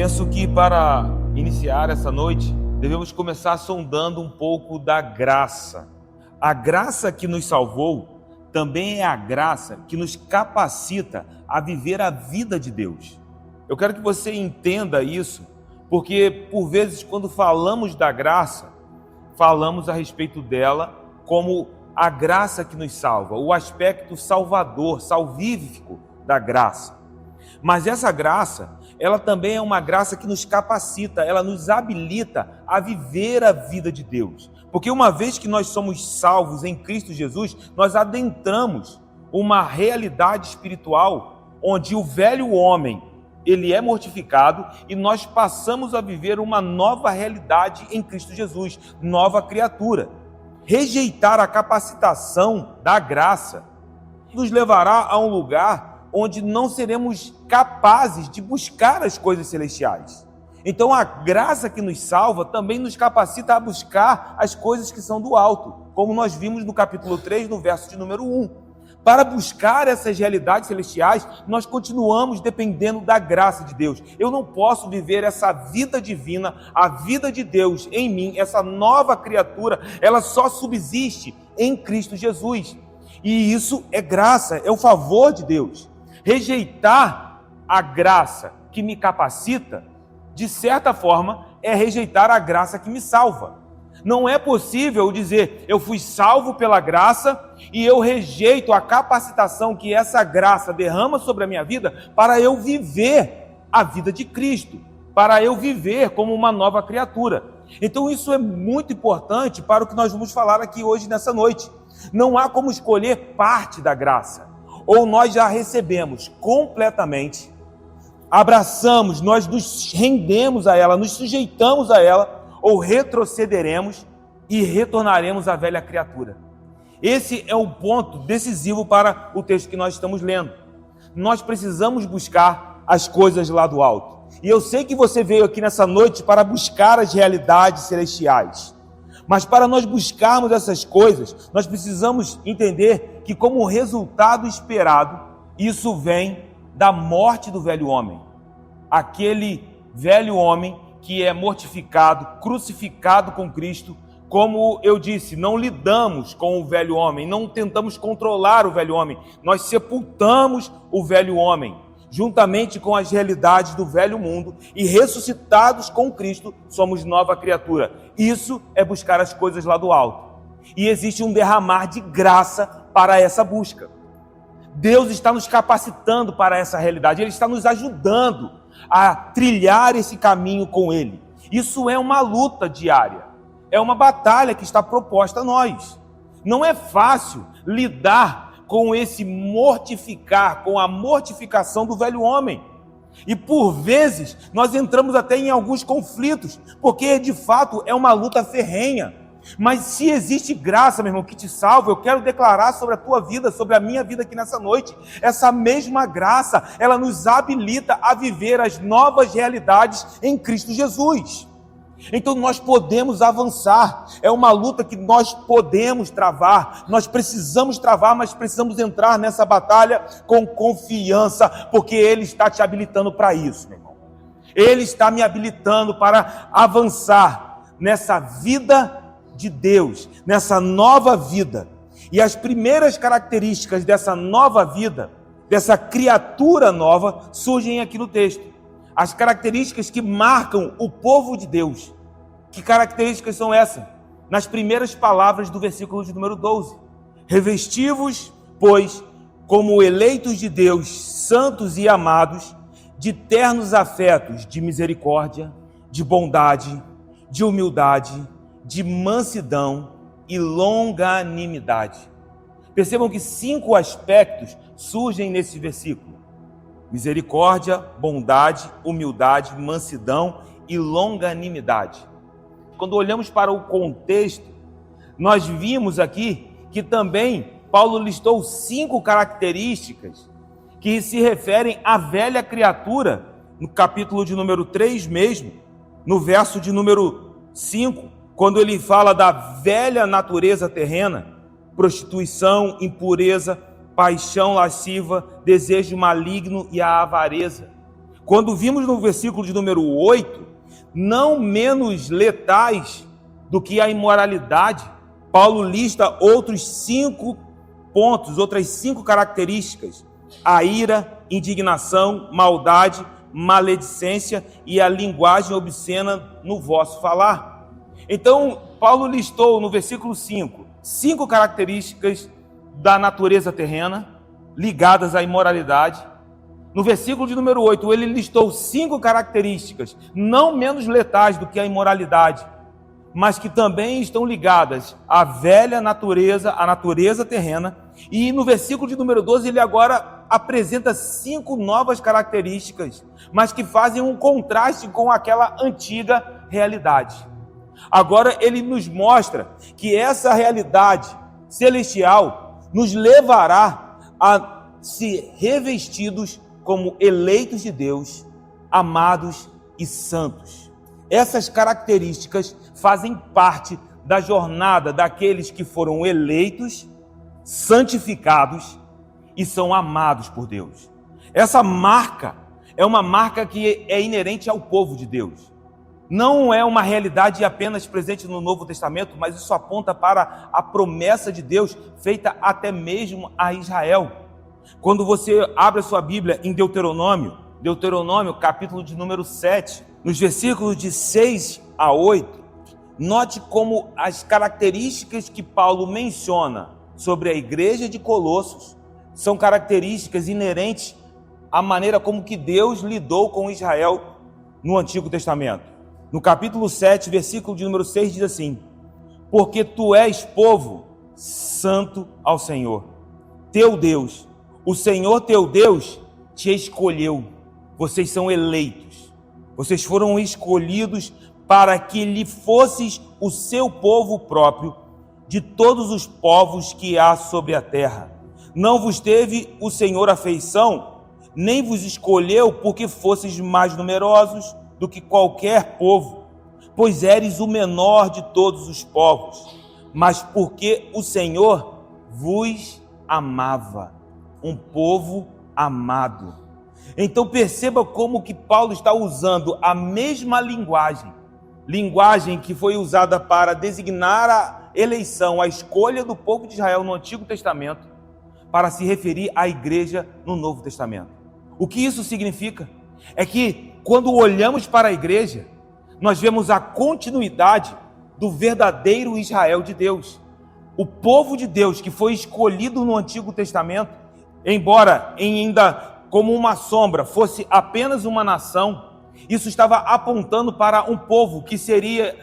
Penso que para iniciar essa noite, devemos começar sondando um pouco da graça. A graça que nos salvou também é a graça que nos capacita a viver a vida de Deus. Eu quero que você entenda isso, porque por vezes quando falamos da graça, falamos a respeito dela como a graça que nos salva, o aspecto salvador, salvífico da graça. Mas essa graça, ela também é uma graça que nos capacita, ela nos habilita a viver a vida de Deus. Porque uma vez que nós somos salvos em Cristo Jesus, nós adentramos uma realidade espiritual onde o velho homem, ele é mortificado e nós passamos a viver uma nova realidade em Cristo Jesus, nova criatura. Rejeitar a capacitação da graça nos levará a um lugar onde não seremos capazes de buscar as coisas celestiais. Então a graça que nos salva também nos capacita a buscar as coisas que são do alto, como nós vimos no capítulo 3, no verso de número 1. Para buscar essas realidades celestiais, nós continuamos dependendo da graça de Deus. Eu não posso viver essa vida divina, a vida de Deus em mim, essa nova criatura, ela só subsiste em Cristo Jesus. E isso é graça, é o favor de Deus. Rejeitar a graça que me capacita, de certa forma, é rejeitar a graça que me salva. Não é possível dizer, eu fui salvo pela graça e eu rejeito a capacitação que essa graça derrama sobre a minha vida para eu viver a vida de Cristo, para eu viver como uma nova criatura. Então isso é muito importante para o que nós vamos falar aqui hoje nessa noite. Não há como escolher parte da graça. Ou nós já recebemos completamente, abraçamos, nós nos rendemos a ela, nos sujeitamos a ela, ou retrocederemos e retornaremos à velha criatura. Esse é um ponto decisivo para o texto que nós estamos lendo. Nós precisamos buscar as coisas lá do alto. E eu sei que você veio aqui nessa noite para buscar as realidades celestiais. Mas para nós buscarmos essas coisas, nós precisamos entender que como resultado esperado, isso vem da morte do velho homem. Aquele velho homem que é mortificado, crucificado com Cristo. Como eu disse, não lidamos com o velho homem, não tentamos controlar o velho homem. Nós sepultamos o velho homem, juntamente com as realidades do velho mundo, e ressuscitados com Cristo, somos nova criatura. Isso é buscar as coisas lá do alto. E existe um derramar de graça para essa busca. Deus está nos capacitando para essa realidade, Ele está nos ajudando a trilhar esse caminho com Ele. Isso é uma luta diária, é uma batalha que está proposta a nós. Não é fácil lidar com esse mortificar, com a mortificação do velho homem. E por vezes nós entramos até em alguns conflitos, porque de fato é uma luta ferrenha. Mas se existe graça, meu irmão, que te salva, eu quero declarar sobre a tua vida, sobre a minha vida aqui nessa noite. Essa mesma graça, ela nos habilita a viver as novas realidades em Cristo Jesus. Então nós podemos avançar, é uma luta que nós podemos travar, nós precisamos travar, mas precisamos entrar nessa batalha com confiança, porque Ele está te habilitando para isso, meu irmão. Ele está me habilitando para avançar nessa vida de Deus, nessa nova vida. E as primeiras características dessa nova vida, dessa criatura nova, surgem aqui no texto. As características que marcam o povo de Deus. Que características são essas? Nas primeiras palavras do versículo de número 12. Revesti-vos, pois, como eleitos de Deus, santos e amados, de ternos afetos, de misericórdia, de bondade, de humildade, de mansidão e longanimidade. Percebam que 5 aspectos surgem nesse versículo: misericórdia, bondade, humildade, mansidão e longanimidade. Quando olhamos para o contexto, nós vimos aqui que também Paulo listou 5 características que se referem à velha criatura, no capítulo de número 3 mesmo, no verso de número 5, quando ele fala da velha natureza terrena, prostituição, impureza, paixão lasciva, desejo maligno e a avareza. Quando vimos no versículo de número 8, não menos letais do que a imoralidade, Paulo lista outros 5 pontos, outras 5 características: a ira, indignação, maldade, maledicência e a linguagem obscena no vosso falar. Então, Paulo listou no versículo 5 características da natureza terrena ligadas à imoralidade. No versículo de número 8, ele listou 5 características não menos letais do que a imoralidade, mas que também estão ligadas à velha natureza, à natureza terrena. E no versículo de número 12, ele agora apresenta 5 novas características, mas que fazem um contraste com aquela antiga realidade. Agora ele nos mostra que essa realidade celestial nos levará a se revestidos como eleitos de Deus, amados e santos. Essas características fazem parte da jornada daqueles que foram eleitos, santificados e são amados por Deus. Essa marca é uma marca que é inerente ao povo de Deus. Não é uma realidade apenas presente no Novo Testamento, mas isso aponta para a promessa de Deus feita até mesmo a Israel. Quando você abre a sua Bíblia em Deuteronômio, capítulo de número 7, nos versículos de 6 a 8, note como as características que Paulo menciona sobre a igreja de Colossos são características inerentes à maneira como que Deus lidou com Israel no Antigo Testamento. No capítulo 7, versículo de número 6, diz assim: porque tu és povo santo ao Senhor, teu Deus. O Senhor teu Deus te escolheu. Vocês são eleitos. Vocês foram escolhidos para que lhe fosses o seu povo próprio de todos os povos que há sobre a terra. Não vos teve o Senhor afeição, nem vos escolheu porque fosseis mais numerosos do que qualquer povo, pois eres o menor de todos os povos, mas porque o Senhor vos amava, um povo amado. Então perceba como que Paulo está usando a mesma linguagem que foi usada para designar a eleição, a escolha do povo de Israel no Antigo Testamento, para se referir à igreja no Novo Testamento. O que isso significa? É que quando olhamos para a igreja, nós vemos a continuidade do verdadeiro Israel de Deus. O povo de Deus que foi escolhido no Antigo Testamento, embora ainda como uma sombra fosse apenas uma nação, isso estava apontando para um povo que seria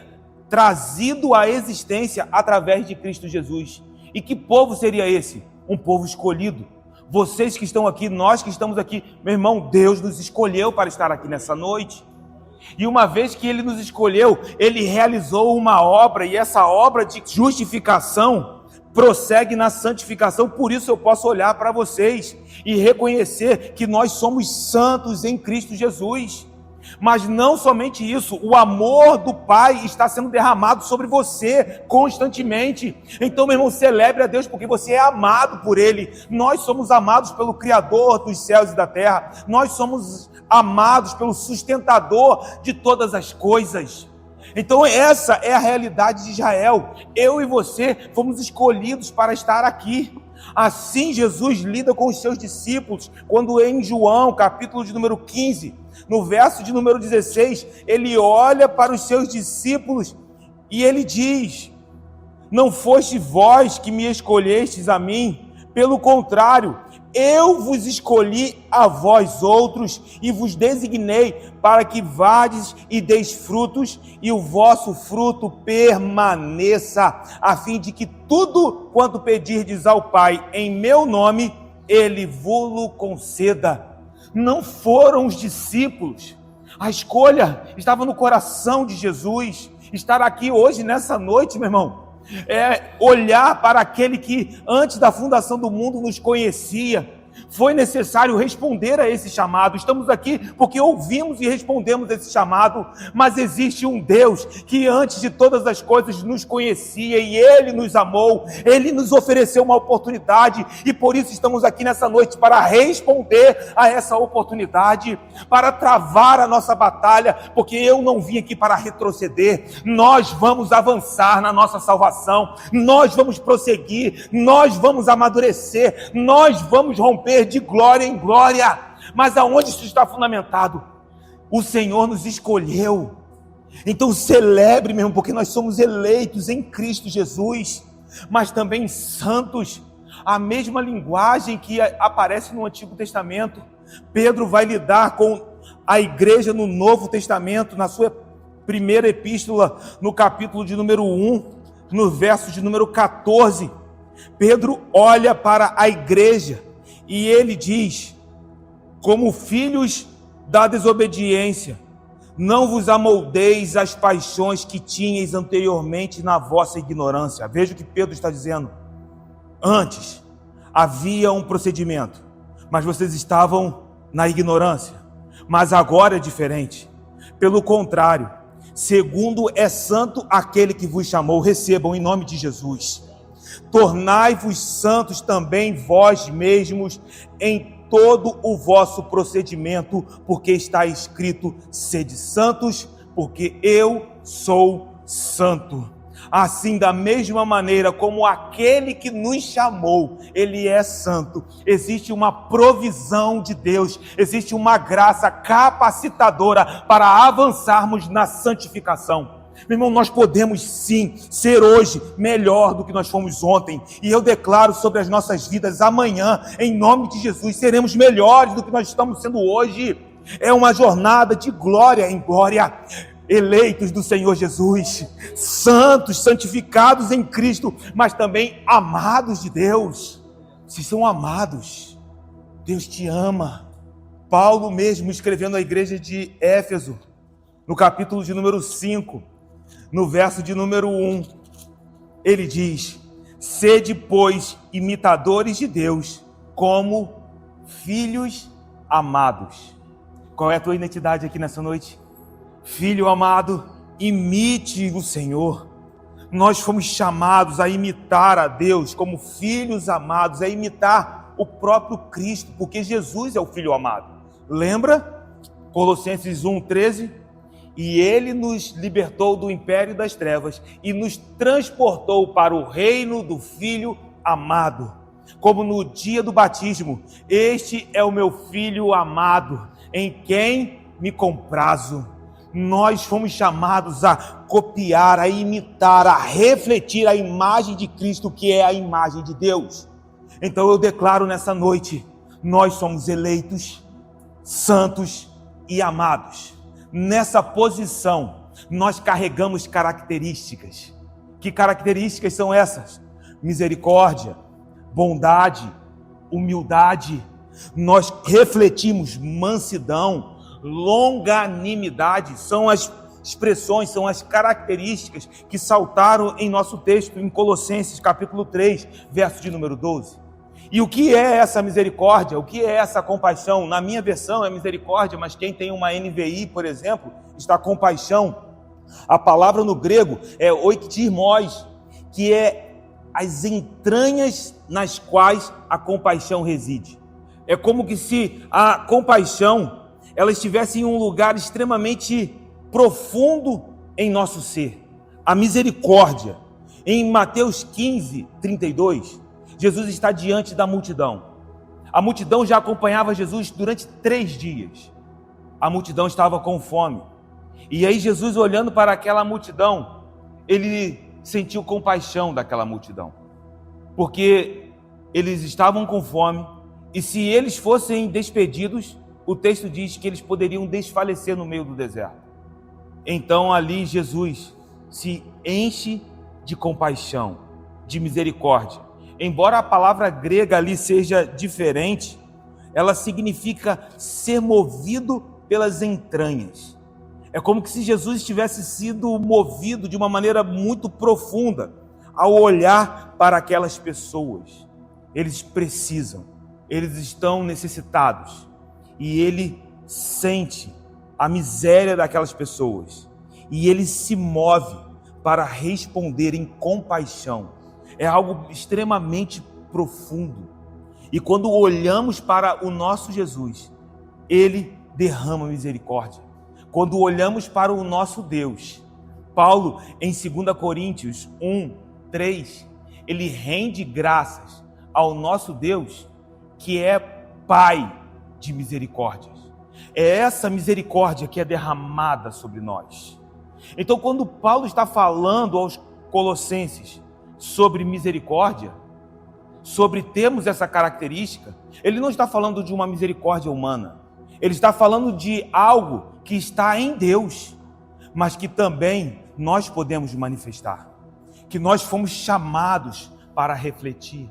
trazido à existência através de Cristo Jesus. E que povo seria esse? Um povo escolhido. Vocês que estão aqui, nós que estamos aqui, meu irmão, Deus nos escolheu para estar aqui nessa noite. E uma vez que Ele nos escolheu, Ele realizou uma obra, e essa obra de justificação prossegue na santificação. Por isso eu posso olhar para vocês e reconhecer que nós somos santos em Cristo Jesus. Mas não somente isso, o amor do Pai está sendo derramado sobre você constantemente. Então, meu irmão, celebre a Deus porque você é amado por Ele. Nós somos amados pelo Criador dos céus e da terra. Nós somos amados pelo sustentador de todas as coisas. Então essa é a realidade de Israel. Eu e você fomos escolhidos para estar aqui. Assim Jesus lida com os seus discípulos, quando em João, capítulo de número 15, no verso de número 16, ele olha para os seus discípulos e ele diz: não foste vós que me escolhestes a mim, pelo contrário, eu vos escolhi a vós outros e vos designei para que vades e deis frutos e o vosso fruto permaneça, a fim de que tudo quanto pedirdes ao Pai em meu nome, Ele vos conceda. Não foram os discípulos, a escolha estava no coração de Jesus. Estar aqui hoje, nessa noite, meu irmão, é olhar para aquele que antes da fundação do mundo nos conhecia, Foi necessário responder a esse chamado. Estamos aqui porque ouvimos e respondemos esse chamado, mas existe um Deus que antes de todas as coisas nos conhecia e Ele nos amou, Ele nos ofereceu uma oportunidade e por isso estamos aqui nessa noite para responder a essa oportunidade, para travar a nossa batalha, porque eu não vim aqui para retroceder. Nós vamos avançar na nossa salvação, nós vamos prosseguir, nós vamos amadurecer, nós vamos romper de glória em glória. Mas aonde isso está fundamentado? O Senhor nos escolheu. Então celebre mesmo, porque nós somos eleitos em Cristo Jesus, mas também santos. A mesma linguagem que aparece no Antigo Testamento, Pedro vai lidar com a igreja no Novo Testamento, na sua primeira epístola, no capítulo de número 1, no verso de número 14. Pedro olha para a igreja e ele diz: como filhos da desobediência, não vos amoldeis às paixões que tinhais anteriormente na vossa ignorância. Veja o que Pedro está dizendo. Antes havia um procedimento, mas vocês estavam na ignorância. Mas agora é diferente. Pelo contrário, segundo é santo aquele que vos chamou, recebam em nome de Jesus. Tornai-vos santos também vós mesmos em todo o vosso procedimento, porque está escrito: sede santos, porque eu sou santo. Assim, da mesma maneira como aquele que nos chamou, ele é santo, existe uma provisão de Deus, existe uma graça capacitadora para avançarmos na santificação. Meu irmão, nós podemos sim ser hoje melhor do que nós fomos ontem, e eu declaro sobre as nossas vidas: amanhã, em nome de Jesus, seremos melhores do que nós estamos sendo hoje. É uma jornada de glória em glória. Eleitos do Senhor Jesus, santos, santificados em Cristo, mas também amados de Deus. Se são amados, Deus te ama. Paulo mesmo, escrevendo à igreja de Éfeso, no capítulo de número 5, no verso de número 1, ele diz: sede, pois, imitadores de Deus, como filhos amados. Qual é a tua identidade aqui nessa noite? Filho amado, imite o Senhor. Nós fomos chamados a imitar a Deus como filhos amados, a imitar o próprio Cristo, porque Jesus é o Filho amado. Lembra? Colossenses 1:13? E Ele nos libertou do império das trevas e nos transportou para o reino do Filho amado. Como no dia do batismo: este é o meu Filho amado, em quem me comprazo. Nós fomos chamados a copiar, a imitar, a refletir a imagem de Cristo, que é a imagem de Deus. Então eu declaro nessa noite: nós somos eleitos, santos e amados. Nessa posição, nós carregamos características. Que características são essas? Misericórdia, bondade, humildade. Nós refletimos mansidão, longanimidade. São as expressões, são as características que saltaram em nosso texto, em Colossenses capítulo 3, verso de número 12. E o que é essa misericórdia? O que é essa compaixão? Na minha versão é misericórdia, mas quem tem uma NVI, por exemplo, está compaixão. A palavra no grego é oiktimós, que é as entranhas nas quais a compaixão reside. É como que se a compaixão ela estivesse em um lugar extremamente profundo em nosso ser. A misericórdia, em Mateus 15:32, Jesus está diante da multidão. A multidão já acompanhava Jesus durante 3 dias. A multidão estava com fome. E aí Jesus, olhando para aquela multidão, ele sentiu compaixão daquela multidão. Porque eles estavam com fome, e se eles fossem despedidos, o texto diz que eles poderiam desfalecer no meio do deserto. Então ali Jesus se enche de compaixão, de misericórdia. Embora a palavra grega ali seja diferente, ela significa ser movido pelas entranhas. É como que se Jesus tivesse sido movido de uma maneira muito profunda ao olhar para aquelas pessoas. Eles precisam. eles estão necessitados e ele sente a miséria daquelas pessoas e ele se move para responder em compaixão. É algo extremamente profundo. E quando olhamos para o nosso Jesus, ele derrama misericórdia. Quando olhamos para o nosso Deus, Paulo, em 2 Coríntios 1:3, ele rende graças ao nosso Deus, que é Pai de misericórdias. É essa misericórdia que é derramada sobre nós. Então, quando Paulo está falando aos Colossenses sobre misericórdia, sobre termos essa característica, ele não está falando de uma misericórdia humana. Ele está falando de algo que está em Deus, mas que também nós podemos manifestar, que nós fomos chamados para refletir.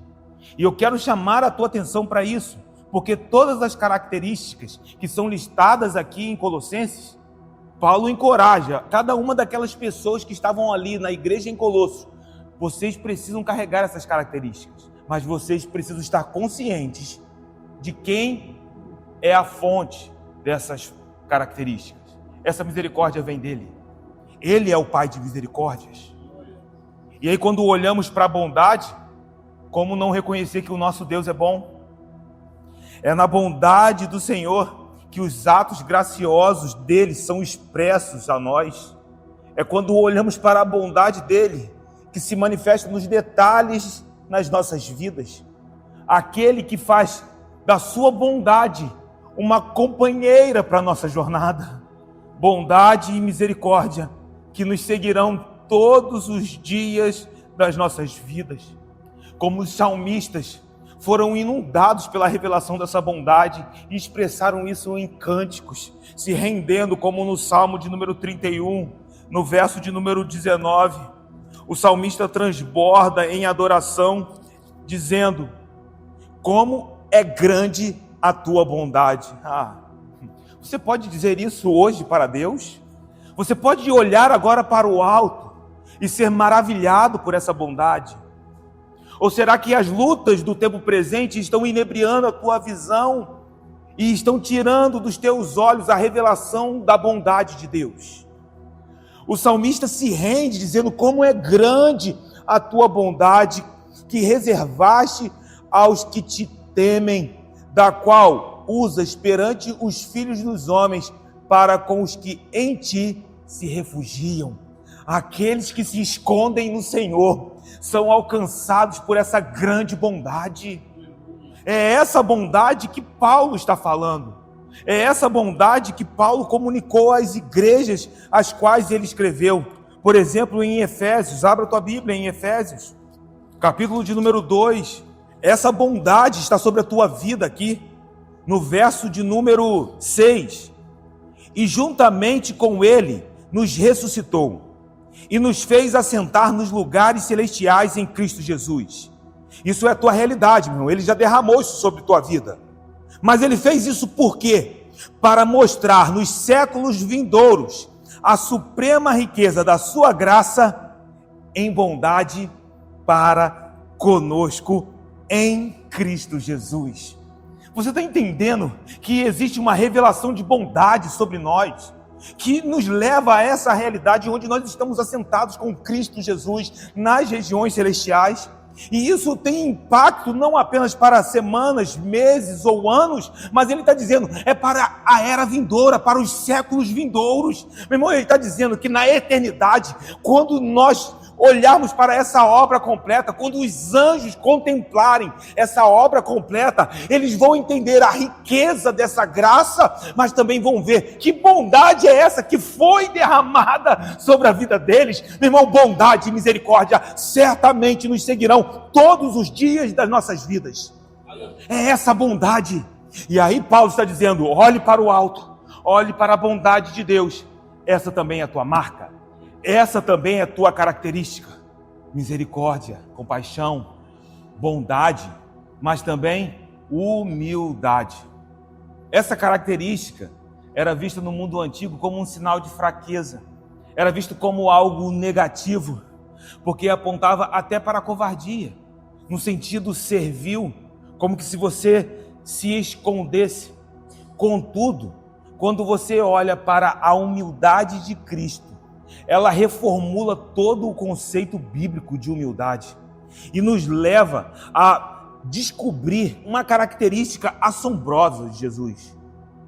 E eu quero chamar a tua atenção para isso, porque todas as características que são listadas aqui em Colossenses, Paulo encoraja cada uma daquelas pessoas que estavam ali na igreja em Colosso. Vocês precisam carregar essas características, mas vocês precisam estar conscientes de quem é a fonte dessas características. Essa misericórdia vem dele. Ele é o Pai de misericórdias. E aí, quando olhamos para a bondade, como não reconhecer que o nosso Deus é bom? É na bondade do Senhor que os atos graciosos dele são expressos a nós. É quando olhamos para a bondade dele que se manifesta nos detalhes nas nossas vidas. Aquele que faz da sua bondade uma companheira para a nossa jornada. Bondade e misericórdia que nos seguirão todos os dias das nossas vidas. Como os salmistas foram inundados pela revelação dessa bondade e expressaram isso em cânticos, se rendendo, como no Salmo de número 31, no verso de número 19, o salmista transborda em adoração, dizendo: como é grande a tua bondade. Você pode dizer isso hoje para Deus? Você pode olhar agora para o alto e ser maravilhado por essa bondade? Ou será que as lutas do tempo presente estão inebriando a tua visão e estão tirando dos teus olhos a revelação da bondade de Deus? O salmista se rende dizendo: como é grande a tua bondade que reservaste aos que te temem, da qual usas perante os filhos dos homens para com os que em ti se refugiam. Aqueles que se escondem no Senhor são alcançados por essa grande bondade. É essa bondade que Paulo está falando. É essa bondade que Paulo comunicou às igrejas às quais ele escreveu. Por exemplo, em Efésios, abra tua Bíblia em Efésios, capítulo de número 2. Essa bondade está sobre a tua vida aqui, no verso de número 6. E juntamente com ele nos ressuscitou e nos fez assentar nos lugares celestiais em Cristo Jesus. Isso é a tua realidade, meu irmão. Ele já derramou isso sobre tua vida. Mas ele fez isso por quê? Para mostrar nos séculos vindouros a suprema riqueza da sua graça em bondade para conosco em Cristo Jesus. Você está entendendo que existe uma revelação de bondade sobre nós, que nos leva a essa realidade onde nós estamos assentados com Cristo Jesus nas regiões celestiais? E isso tem impacto não apenas para semanas, meses ou anos, mas ele está dizendo, é para a era vindoura, para os séculos vindouros. Meu irmão, ele está dizendo que na eternidade, quando nós olharmos para essa obra completa, quando os anjos contemplarem essa obra completa, eles vão entender a riqueza dessa graça, mas também vão ver que bondade é essa que foi derramada sobre a vida deles. Meu irmão, bondade e misericórdia certamente nos seguirão todos os dias das nossas vidas. É essa bondade. E aí Paulo está dizendo, olhe para o alto, olhe para a bondade de Deus. Essa também é a tua marca. Essa também é a tua característica. Misericórdia, compaixão, bondade, mas também humildade. Essa característica era vista no mundo antigo como um sinal de fraqueza. Era visto como algo negativo, porque apontava até para a covardia, no sentido servil, como que se você se escondesse. Contudo, quando você olha para a humildade de Cristo, ela reformula todo o conceito bíblico de humildade e nos leva a descobrir uma característica assombrosa de Jesus.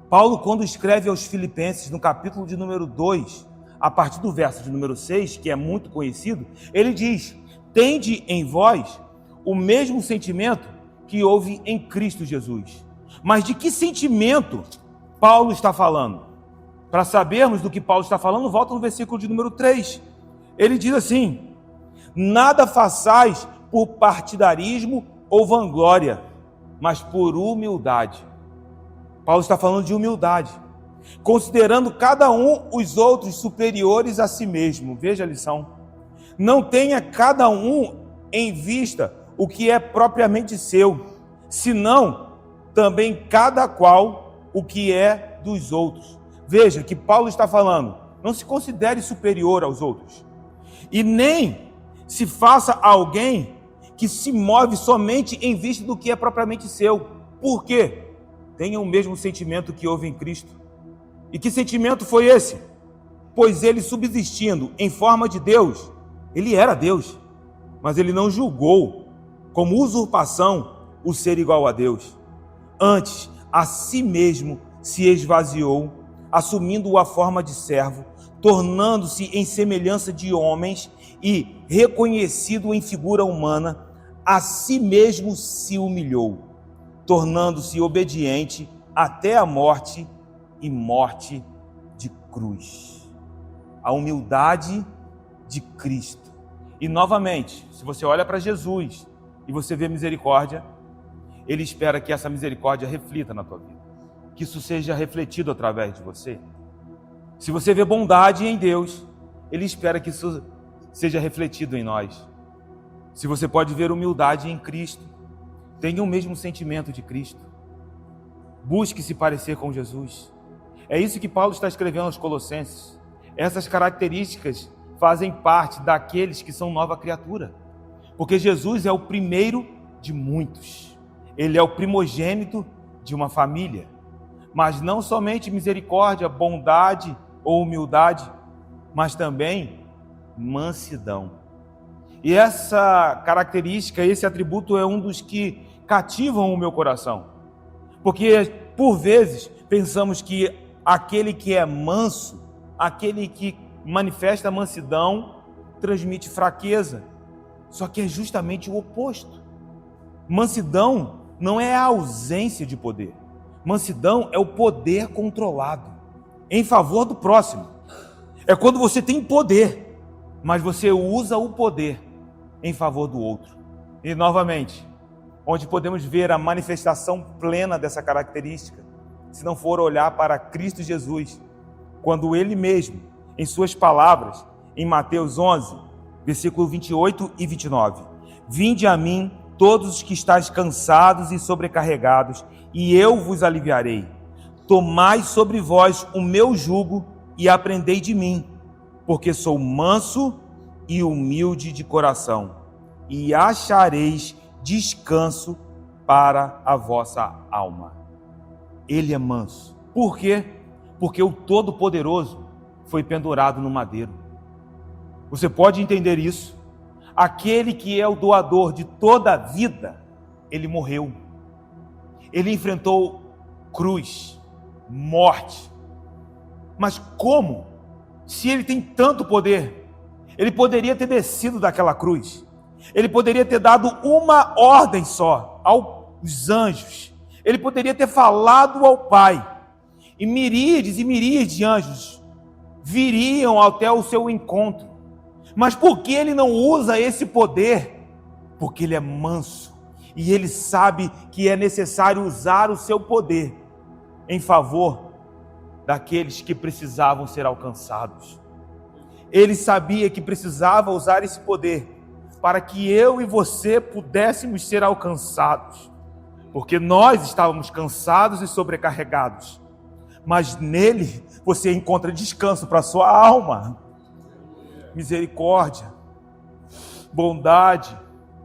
Paulo, quando escreve aos Filipenses, no capítulo de número 2, a partir do verso de número 6, que é muito conhecido, ele diz: tende em vós o mesmo sentimento que houve em Cristo Jesus. Mas de que sentimento Paulo está falando? Para sabermos do que Paulo está falando, volta no versículo de número 3. Ele diz assim: nada façais por partidarismo ou vanglória, mas por humildade. Paulo está falando de humildade, considerando cada um os outros superiores a si mesmo. Veja a lição. Não tenha cada um em vista o que é propriamente seu, senão também cada qual o que é dos outros. Veja que Paulo está falando: não se considere superior aos outros, e nem se faça alguém que se move somente em vista do que é propriamente seu. Por quê? Tenha o mesmo sentimento que houve em Cristo. E que sentimento foi esse? Pois ele, subsistindo em forma de Deus, ele era Deus, mas ele não julgou como usurpação o ser igual a Deus. Antes, a si mesmo se esvaziou, assumindo a forma de servo, tornando-se em semelhança de homens e reconhecido em figura humana, a si mesmo se humilhou, tornando-se obediente até a morte e morte de cruz. A humildade de Cristo. E novamente, se você olha para Jesus e você vê misericórdia, Ele espera que essa misericórdia reflita na tua vida, que isso seja refletido através de você. Se você vê bondade em Deus, Ele espera que isso seja refletido em nós. Se você pode ver humildade em Cristo, tenha o mesmo sentimento de Cristo. Busque se parecer com Jesus. É isso que Paulo está escrevendo aos Colossenses. Essas características fazem parte daqueles que são nova criatura, porque Jesus é o primeiro de muitos. Ele é o primogênito de uma família. Mas não somente misericórdia, bondade ou humildade, mas também mansidão. E essa característica, esse atributo é um dos que cativam o meu coração. Porque, por vezes, pensamos que aquele que é manso, aquele que manifesta mansidão, transmite fraqueza. Só que é justamente o oposto. Mansidão não é a ausência de poder. Mansidão é o poder controlado em favor do próximo. É quando você tem poder, mas você usa o poder em favor do outro. E novamente, onde podemos ver a manifestação plena dessa característica, se não for olhar para Cristo Jesus, quando Ele mesmo, em suas palavras, em Mateus 11, versículo 28 e 29, vinde a mim todos os que estáis cansados e sobrecarregados, e eu vos aliviarei. Tomai sobre vós o meu jugo e aprendei de mim, porque sou manso e humilde de coração, e achareis descanso para a vossa alma. Ele é manso. Por quê? Porque o Todo-Poderoso foi pendurado no madeiro. Você pode entender isso? Aquele que é o doador de toda a vida, ele morreu. Ele enfrentou cruz, morte. Mas como? Se ele tem tanto poder, ele poderia ter descido daquela cruz. Ele poderia ter dado uma ordem só aos anjos. Ele poderia ter falado ao Pai. E miríades de anjos viriam até o seu encontro. Mas por que ele não usa esse poder? Porque ele é manso. E ele sabe que é necessário usar o seu poder em favor daqueles que precisavam ser alcançados. Ele sabia que precisava usar esse poder para que eu e você pudéssemos ser alcançados, porque nós estávamos cansados e sobrecarregados, mas nele você encontra descanso para a sua alma. Misericórdia, bondade,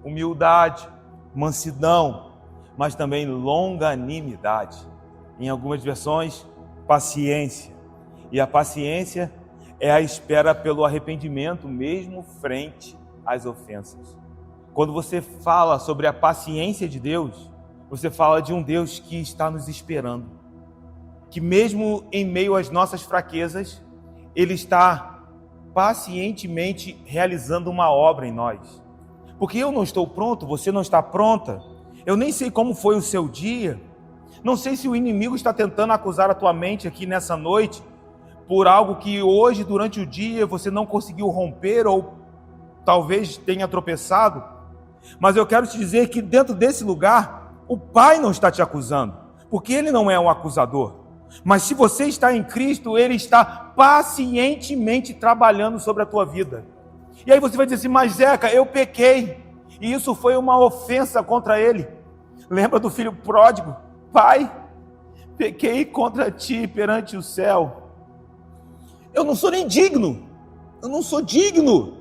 humildade, mansidão, mas também longanimidade. Em algumas versões, paciência. E a paciência é a espera pelo arrependimento, mesmo frente às ofensas. Quando você fala sobre a paciência de Deus, você fala de um Deus que está nos esperando, que mesmo em meio às nossas fraquezas, Ele está pacientemente realizando uma obra em nós. Porque eu não estou pronto, você não está pronta, eu nem sei como foi o seu dia, não sei se o inimigo está tentando acusar a tua mente aqui nessa noite, por algo que hoje, durante o dia, você não conseguiu romper ou talvez tenha tropeçado, mas eu quero te dizer que dentro desse lugar, o Pai não está te acusando, porque Ele não é um acusador. Mas se você está em Cristo, Ele está pacientemente trabalhando sobre a tua vida. E aí você vai dizer assim, mas Zeca, eu pequei, e isso foi uma ofensa contra Ele. Lembra do filho pródigo? Pai, pequei contra ti perante o céu. Eu não sou nem digno, eu não sou digno.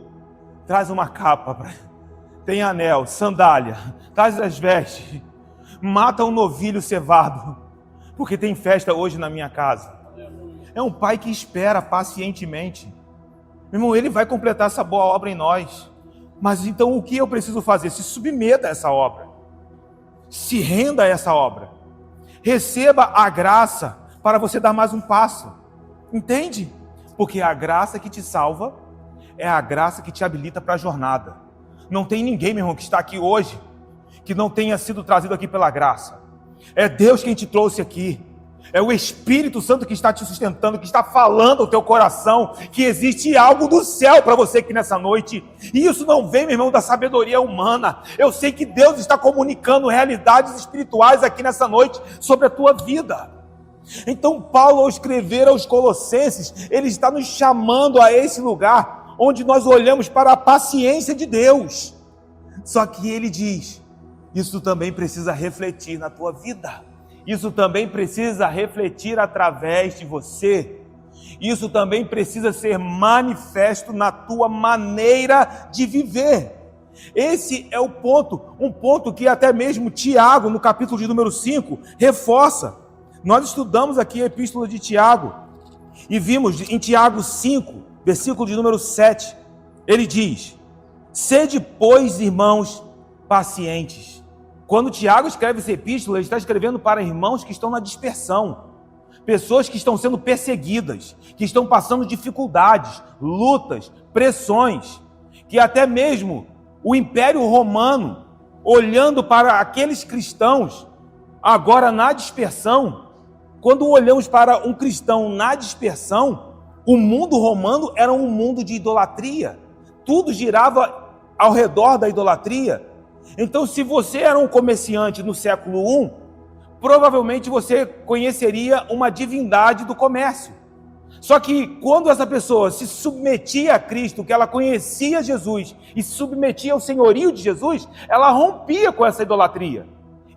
Traz uma capa, tem anel, sandália, traz as vestes, mata um novilho cevado, porque tem festa hoje na minha casa. É um pai que espera pacientemente. Meu irmão, Ele vai completar essa boa obra em nós. Mas então o que eu preciso fazer? Se submeta a essa obra, se renda a essa obra, receba a graça para você dar mais um passo, entende? Porque a graça que te salva é a graça que te habilita para a jornada. Não tem ninguém, meu irmão, que está aqui hoje que não tenha sido trazido aqui pela graça. É Deus quem te trouxe aqui. É o Espírito Santo que está te sustentando, que está falando ao teu coração que existe algo do céu para você aqui nessa noite. E isso não vem, meu irmão, da sabedoria humana. Eu sei que Deus está comunicando realidades espirituais aqui nessa noite sobre a tua vida. Então Paulo, ao escrever aos Colossenses, ele está nos chamando a esse lugar onde nós olhamos para a paciência de Deus. Só que ele diz, isso também precisa refletir na tua vida. Isso também precisa refletir através de você. Isso também precisa ser manifesto na tua maneira de viver. Esse é o ponto, um ponto que até mesmo Tiago, no capítulo de número 5, reforça. Nós estudamos aqui a epístola de Tiago e vimos em Tiago 5, versículo de número 7, ele diz, sede, pois, irmãos, pacientes. Quando Tiago escreve essa epístola, ele está escrevendo para irmãos que estão na dispersão, pessoas que estão sendo perseguidas, que estão passando dificuldades, lutas, pressões, que até mesmo o Império Romano, olhando para aqueles cristãos, agora na dispersão, quando olhamos para um cristão na dispersão, o mundo romano era um mundo de idolatria, tudo girava ao redor da idolatria. Então, se você era um comerciante no século I, provavelmente você conheceria uma divindade do comércio. Só que quando essa pessoa se submetia a Cristo, que ela conhecia Jesus e se submetia ao senhorio de Jesus, ela rompia com essa idolatria.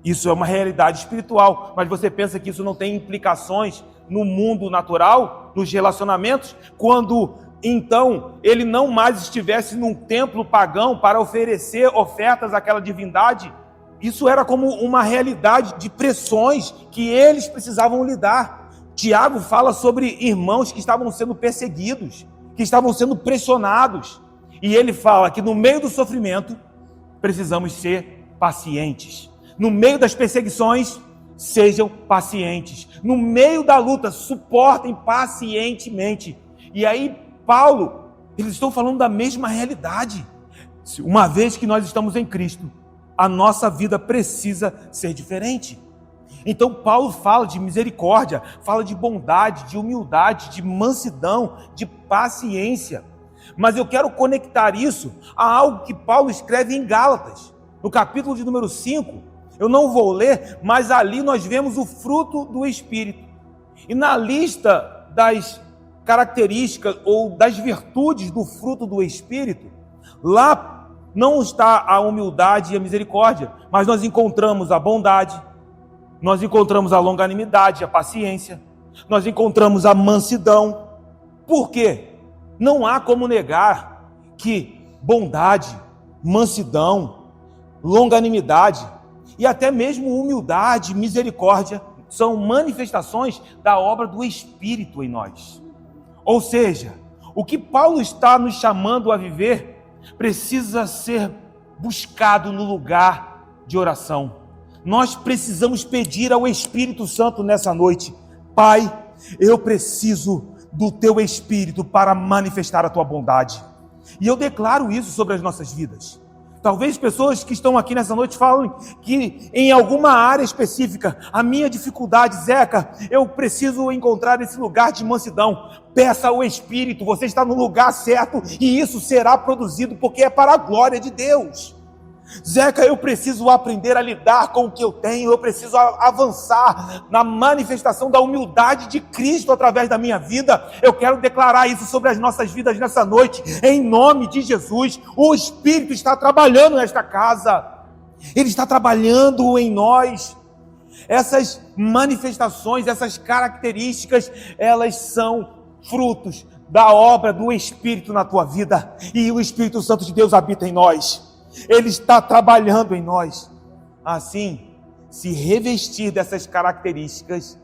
Isso é uma realidade espiritual, mas você pensa que isso não tem implicações no mundo natural, nos relacionamentos, quando então ele não mais estivesse num templo pagão para oferecer ofertas àquela divindade? Isso era como uma realidade de pressões que eles precisavam lidar. Tiago fala sobre irmãos que estavam sendo perseguidos, que estavam sendo pressionados, e ele fala que no meio do sofrimento precisamos ser pacientes. No meio das perseguições, sejam pacientes. No meio da luta, suportem pacientemente. E aí, Paulo, eles estão falando da mesma realidade. Uma vez que nós estamos em Cristo, a nossa vida precisa ser diferente. Então, Paulo fala de misericórdia, fala de bondade, de humildade, de mansidão, de paciência. Mas eu quero conectar isso a algo que Paulo escreve em Gálatas, no capítulo de número 5. Eu não vou ler, mas ali nós vemos o fruto do Espírito. E na lista das características ou das virtudes do fruto do Espírito, lá não está a humildade e a misericórdia, mas nós encontramos a bondade, nós encontramos a longanimidade, a paciência, nós encontramos a mansidão. Por quê? Não há como negar que bondade, mansidão, longanimidade, e até mesmo humildade, misericórdia, são manifestações da obra do Espírito em nós. Ou seja, o que Paulo está nos chamando a viver precisa ser buscado no lugar de oração. Nós precisamos pedir ao Espírito Santo nessa noite: Pai, eu preciso do Teu Espírito para manifestar a Tua bondade. E eu declaro isso sobre as nossas vidas. Talvez pessoas que estão aqui nessa noite falem que em alguma área específica, a minha dificuldade, Zeca, eu preciso encontrar esse lugar de mansidão. Peça ao Espírito, você está no lugar certo e isso será produzido porque é para a glória de Deus. Zeca, eu preciso aprender a lidar com o que eu tenho, eu preciso avançar na manifestação da humildade de Cristo através da minha vida. Eu quero declarar isso sobre as nossas vidas nessa noite, em nome de Jesus. O Espírito está trabalhando nesta casa, Ele está trabalhando em nós. Essas manifestações, essas características, elas são frutos da obra do Espírito na tua vida, e o Espírito Santo de Deus habita em nós. Ele está trabalhando em nós. Assim, se revestir dessas características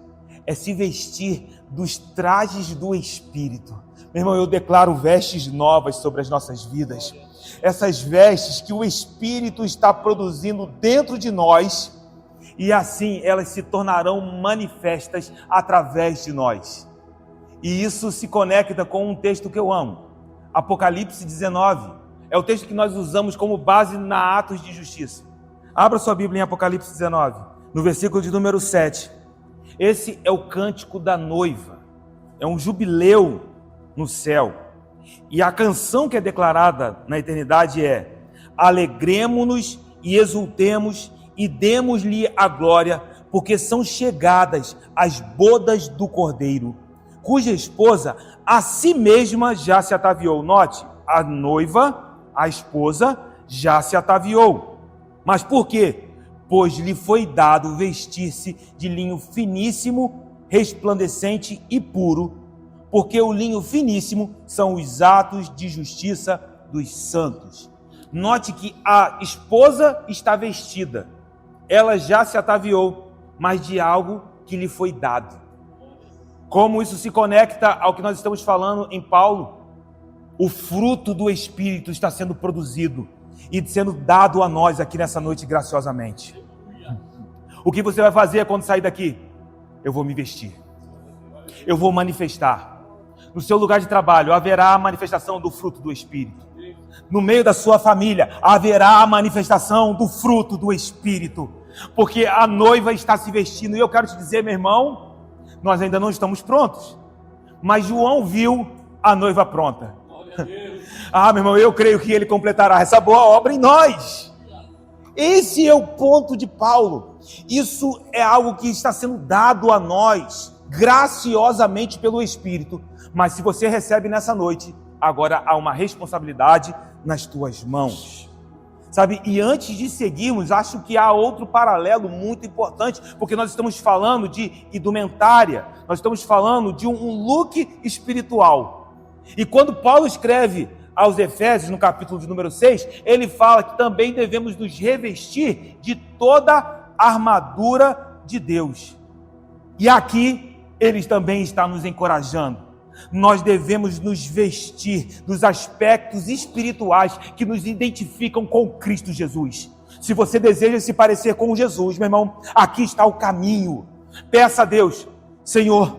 é se vestir dos trajes do Espírito. Meu irmão, eu declaro vestes novas sobre as nossas vidas. Essas vestes que o Espírito está produzindo dentro de nós, e assim elas se tornarão manifestas através de nós. E isso se conecta com um texto que eu amo, Apocalipse 19. É o texto que nós usamos como base na Atos de Justiça. Abra sua Bíblia em Apocalipse 19, no versículo de número 7. Esse é o cântico da noiva. É um jubileu no céu. E a canção que é declarada na eternidade é: alegremo-nos e exultemos e demos-lhe a glória, porque são chegadas as bodas do Cordeiro, cuja esposa a si mesma já se ataviou. Note, a noiva, a esposa, já se ataviou. Mas por quê? Pois lhe foi dado vestir-se de linho finíssimo, resplandecente e puro, porque o linho finíssimo são os atos de justiça dos santos. Note que a esposa está vestida, ela já se ataviou, mas de algo que lhe foi dado. Como isso se conecta ao que nós estamos falando em Paulo? O fruto do Espírito está sendo produzido e sendo dado a nós aqui nessa noite graciosamente. O que você vai fazer quando sair daqui? Eu vou me vestir. Eu vou manifestar. No seu lugar de trabalho haverá a manifestação do fruto do Espírito. No meio da sua família haverá a manifestação do fruto do Espírito. Porque a noiva está se vestindo. E eu quero te dizer, meu irmão, nós ainda não estamos prontos. Mas João viu a noiva pronta. Ah, meu irmão, eu creio que ele completará essa boa obra em nós. Esse é o ponto de Paulo. Isso é algo que está sendo dado a nós graciosamente pelo Espírito. Mas se você recebe nessa noite, agora há uma responsabilidade nas tuas mãos. Sabe, e antes de seguirmos, acho que há outro paralelo muito importante, porque nós estamos falando de indumentária, nós estamos falando de um look espiritual. E quando Paulo escreve aos Efésios, no capítulo de número 6, ele fala que também devemos nos revestir de toda a armadura de Deus. E aqui ele também está nos encorajando. Nós devemos nos vestir dos aspectos espirituais que nos identificam com Cristo Jesus. Se você deseja se parecer com Jesus, meu irmão, aqui está o caminho. Peça a Deus: Senhor,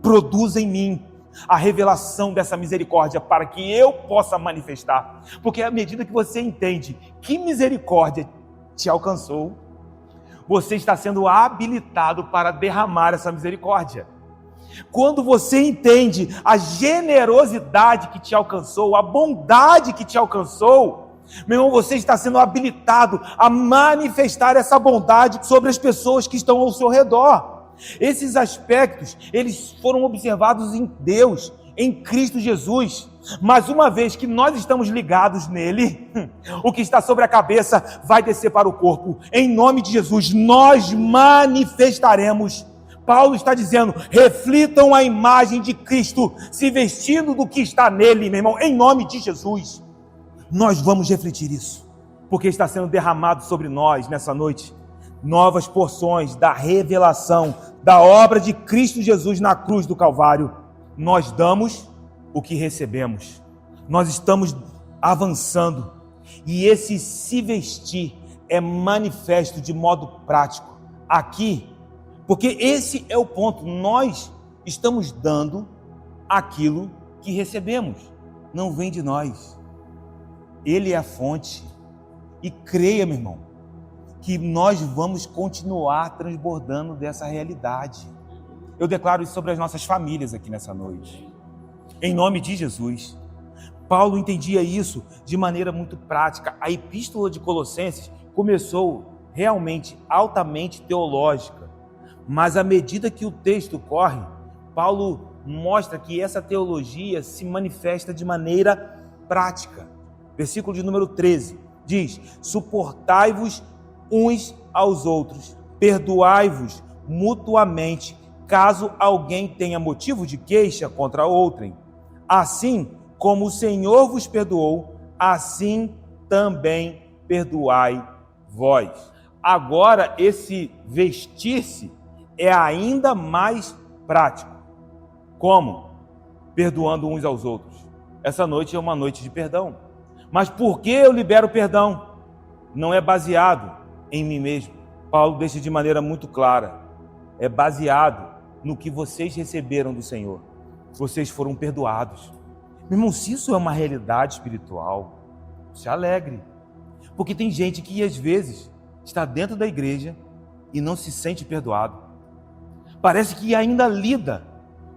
produza em mim a revelação dessa misericórdia para que eu possa manifestar. Porque à medida que você entende que misericórdia te alcançou, você está sendo habilitado para derramar essa misericórdia. Quando você entende a generosidade que te alcançou, a bondade que te alcançou, meu irmão, você está sendo habilitado a manifestar essa bondade sobre as pessoas que estão ao seu redor. Esses aspectos, eles foram observados em Deus, em Cristo Jesus. Mas uma vez que nós estamos ligados nele, o que está sobre a cabeça vai descer para o corpo. Em nome de Jesus, nós manifestaremos. Paulo está dizendo: reflitam a imagem de Cristo, se vestindo do que está nele, meu irmão, em nome de Jesus. Nós vamos refletir isso, porque está sendo derramado sobre nós nessa noite novas porções da revelação da obra de Cristo Jesus na cruz do Calvário, nós damos o que recebemos. Nós estamos avançando. E esse se vestir é manifesto de modo prático aqui, porque esse é o ponto. Nós estamos dando aquilo que recebemos. Não vem de nós. Ele é a fonte. E creia, meu irmão, que nós vamos continuar transbordando dessa realidade. Eu declaro isso sobre as nossas famílias aqui nessa noite. Em nome de Jesus. Paulo entendia isso de maneira muito prática. A epístola de Colossenses começou realmente altamente teológica, mas à medida que o texto corre, Paulo mostra que essa teologia se manifesta de maneira prática. Versículo de número 13 diz: suportai-vos uns aos outros, perdoai-vos mutuamente, caso alguém tenha motivo de queixa contra outrem. Assim como o Senhor vos perdoou, assim também perdoai vós. Agora, esse vestir-se é ainda mais prático. Como? Perdoando uns aos outros. Essa noite é uma noite de perdão. Mas por que eu libero perdão? Não é baseado em mim mesmo. Paulo deixa de maneira muito clara. É baseado no que vocês receberam do Senhor. Vocês foram perdoados. Meu irmão, se isso é uma realidade espiritual, se alegre. Porque tem gente que às vezes está dentro da igreja e não se sente perdoado. Parece que ainda lida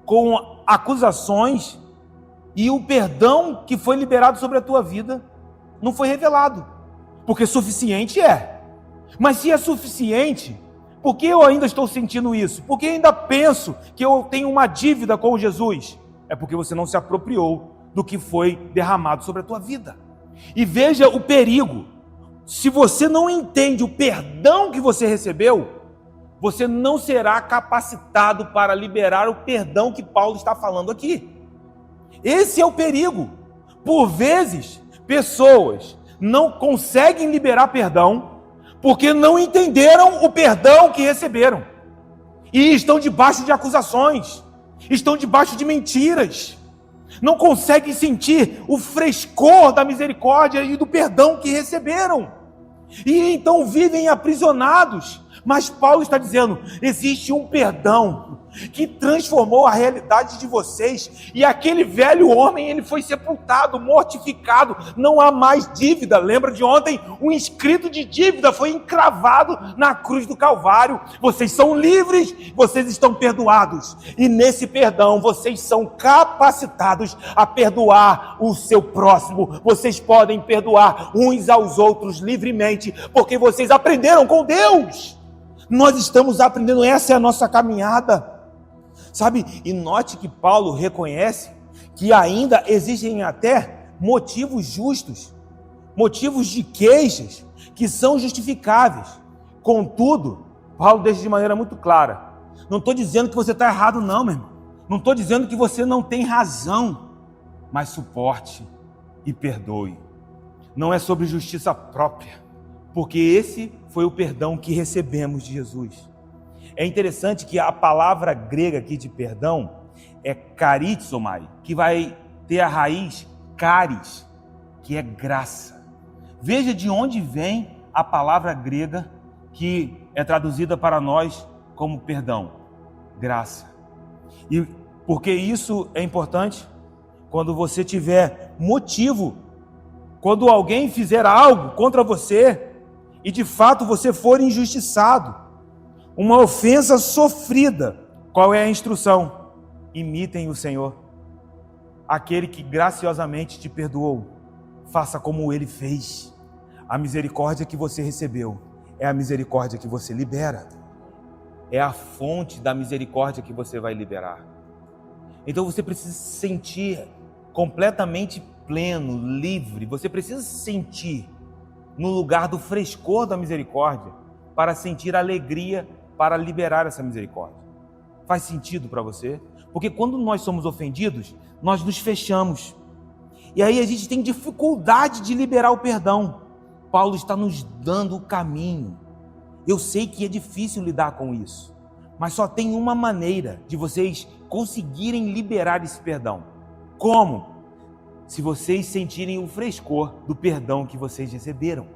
com acusações e o perdão que foi liberado sobre a tua vida não foi revelado. Porque suficiente é. Mas se é suficiente, por que eu ainda estou sentindo isso? Por que ainda penso que eu tenho uma dívida com Jesus? É porque você não se apropriou do que foi derramado sobre a tua vida. E veja o perigo. Se você não entende o perdão que você recebeu, você não será capacitado para liberar o perdão que Paulo está falando aqui. Esse é o perigo. Por vezes, pessoas não conseguem liberar perdão porque não entenderam o perdão que receberam. E estão debaixo de acusações, estão debaixo de mentiras. Não conseguem sentir o frescor da misericórdia e do perdão que receberam. E então vivem aprisionados. Mas Paulo está dizendo, existe um perdão que transformou a realidade de vocês, e aquele velho homem, ele foi sepultado, mortificado, não há mais dívida. Lembra de ontem? Um escrito de dívida foi encravado na cruz do Calvário. Vocês são livres, vocês estão perdoados, e nesse perdão vocês são capacitados a perdoar o seu próximo. Vocês podem perdoar uns aos outros livremente, porque vocês aprenderam com Deus. Nós estamos aprendendo, essa é a nossa caminhada. Sabe, e note que Paulo reconhece que ainda existem até motivos justos, motivos de queixas que são justificáveis. Contudo, Paulo deixa de maneira muito clara: não estou dizendo que você está errado não, meu irmão. Não estou dizendo que você não tem razão, mas suporte e perdoe. Não é sobre justiça própria, porque esse foi o perdão que recebemos de Jesus. É interessante que a palavra grega aqui de perdão é charizomai, que vai ter a raiz charis, que é graça. Veja de onde vem a palavra grega que é traduzida para nós como perdão: graça. E por que isso é importante? Quando você tiver motivo, quando alguém fizer algo contra você e de fato você for injustiçado, uma ofensa sofrida, qual é a instrução? Imitem o Senhor. Aquele que graciosamente te perdoou, faça como ele fez. A misericórdia que você recebeu é a misericórdia que você libera. É a fonte da misericórdia que você vai liberar. Então você precisa se sentir completamente pleno, livre. Você precisa se sentir no lugar do frescor da misericórdia para sentir alegria, para liberar essa misericórdia. Faz sentido para você? Porque quando nós somos ofendidos, nós nos fechamos. E aí a gente tem dificuldade de liberar o perdão. Paulo está nos dando o caminho. Eu sei que é difícil lidar com isso, mas só tem uma maneira de vocês conseguirem liberar esse perdão. Como? Se vocês sentirem o frescor do perdão que vocês receberam.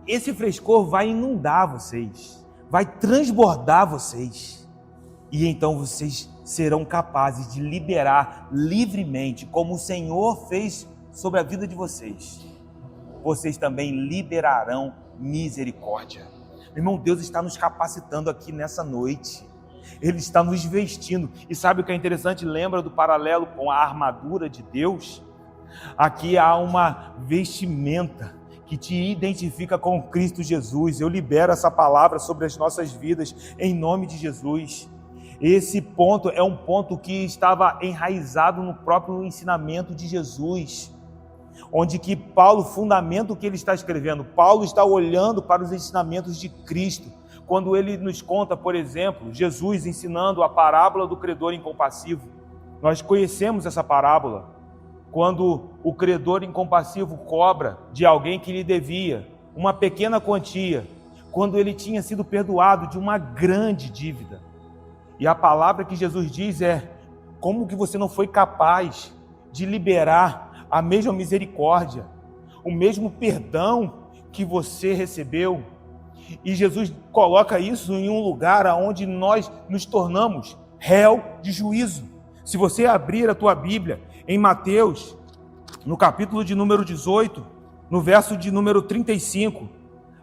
Esse frescor vai inundar vocês, vai transbordar vocês. E então vocês serão capazes de liberar livremente, como o Senhor fez sobre a vida de vocês. Vocês também liberarão misericórdia. Meu irmão, Deus está nos capacitando aqui nessa noite. Ele está nos vestindo. E sabe o que é interessante? Lembra do paralelo com a armadura de Deus? Aqui há uma vestimenta que te identifica com Cristo Jesus. Eu libero essa palavra sobre as nossas vidas, em nome de Jesus. Esse ponto é um ponto que estava enraizado no próprio ensinamento de Jesus, onde que Paulo fundamenta o que ele está escrevendo. Paulo está olhando para os ensinamentos de Cristo, quando ele nos conta, por exemplo, Jesus ensinando a parábola do credor incompassivo. Nós conhecemos essa parábola, quando o credor incompassivo cobra de alguém que lhe devia uma pequena quantia, quando ele tinha sido perdoado de uma grande dívida. E a palavra que Jesus diz é: como que você não foi capaz de liberar a mesma misericórdia, o mesmo perdão que você recebeu? E Jesus coloca isso em um lugar onde nós nos tornamos réu de juízo. Se você abrir a tua Bíblia em Mateus, no capítulo de número 18, no verso de número 35,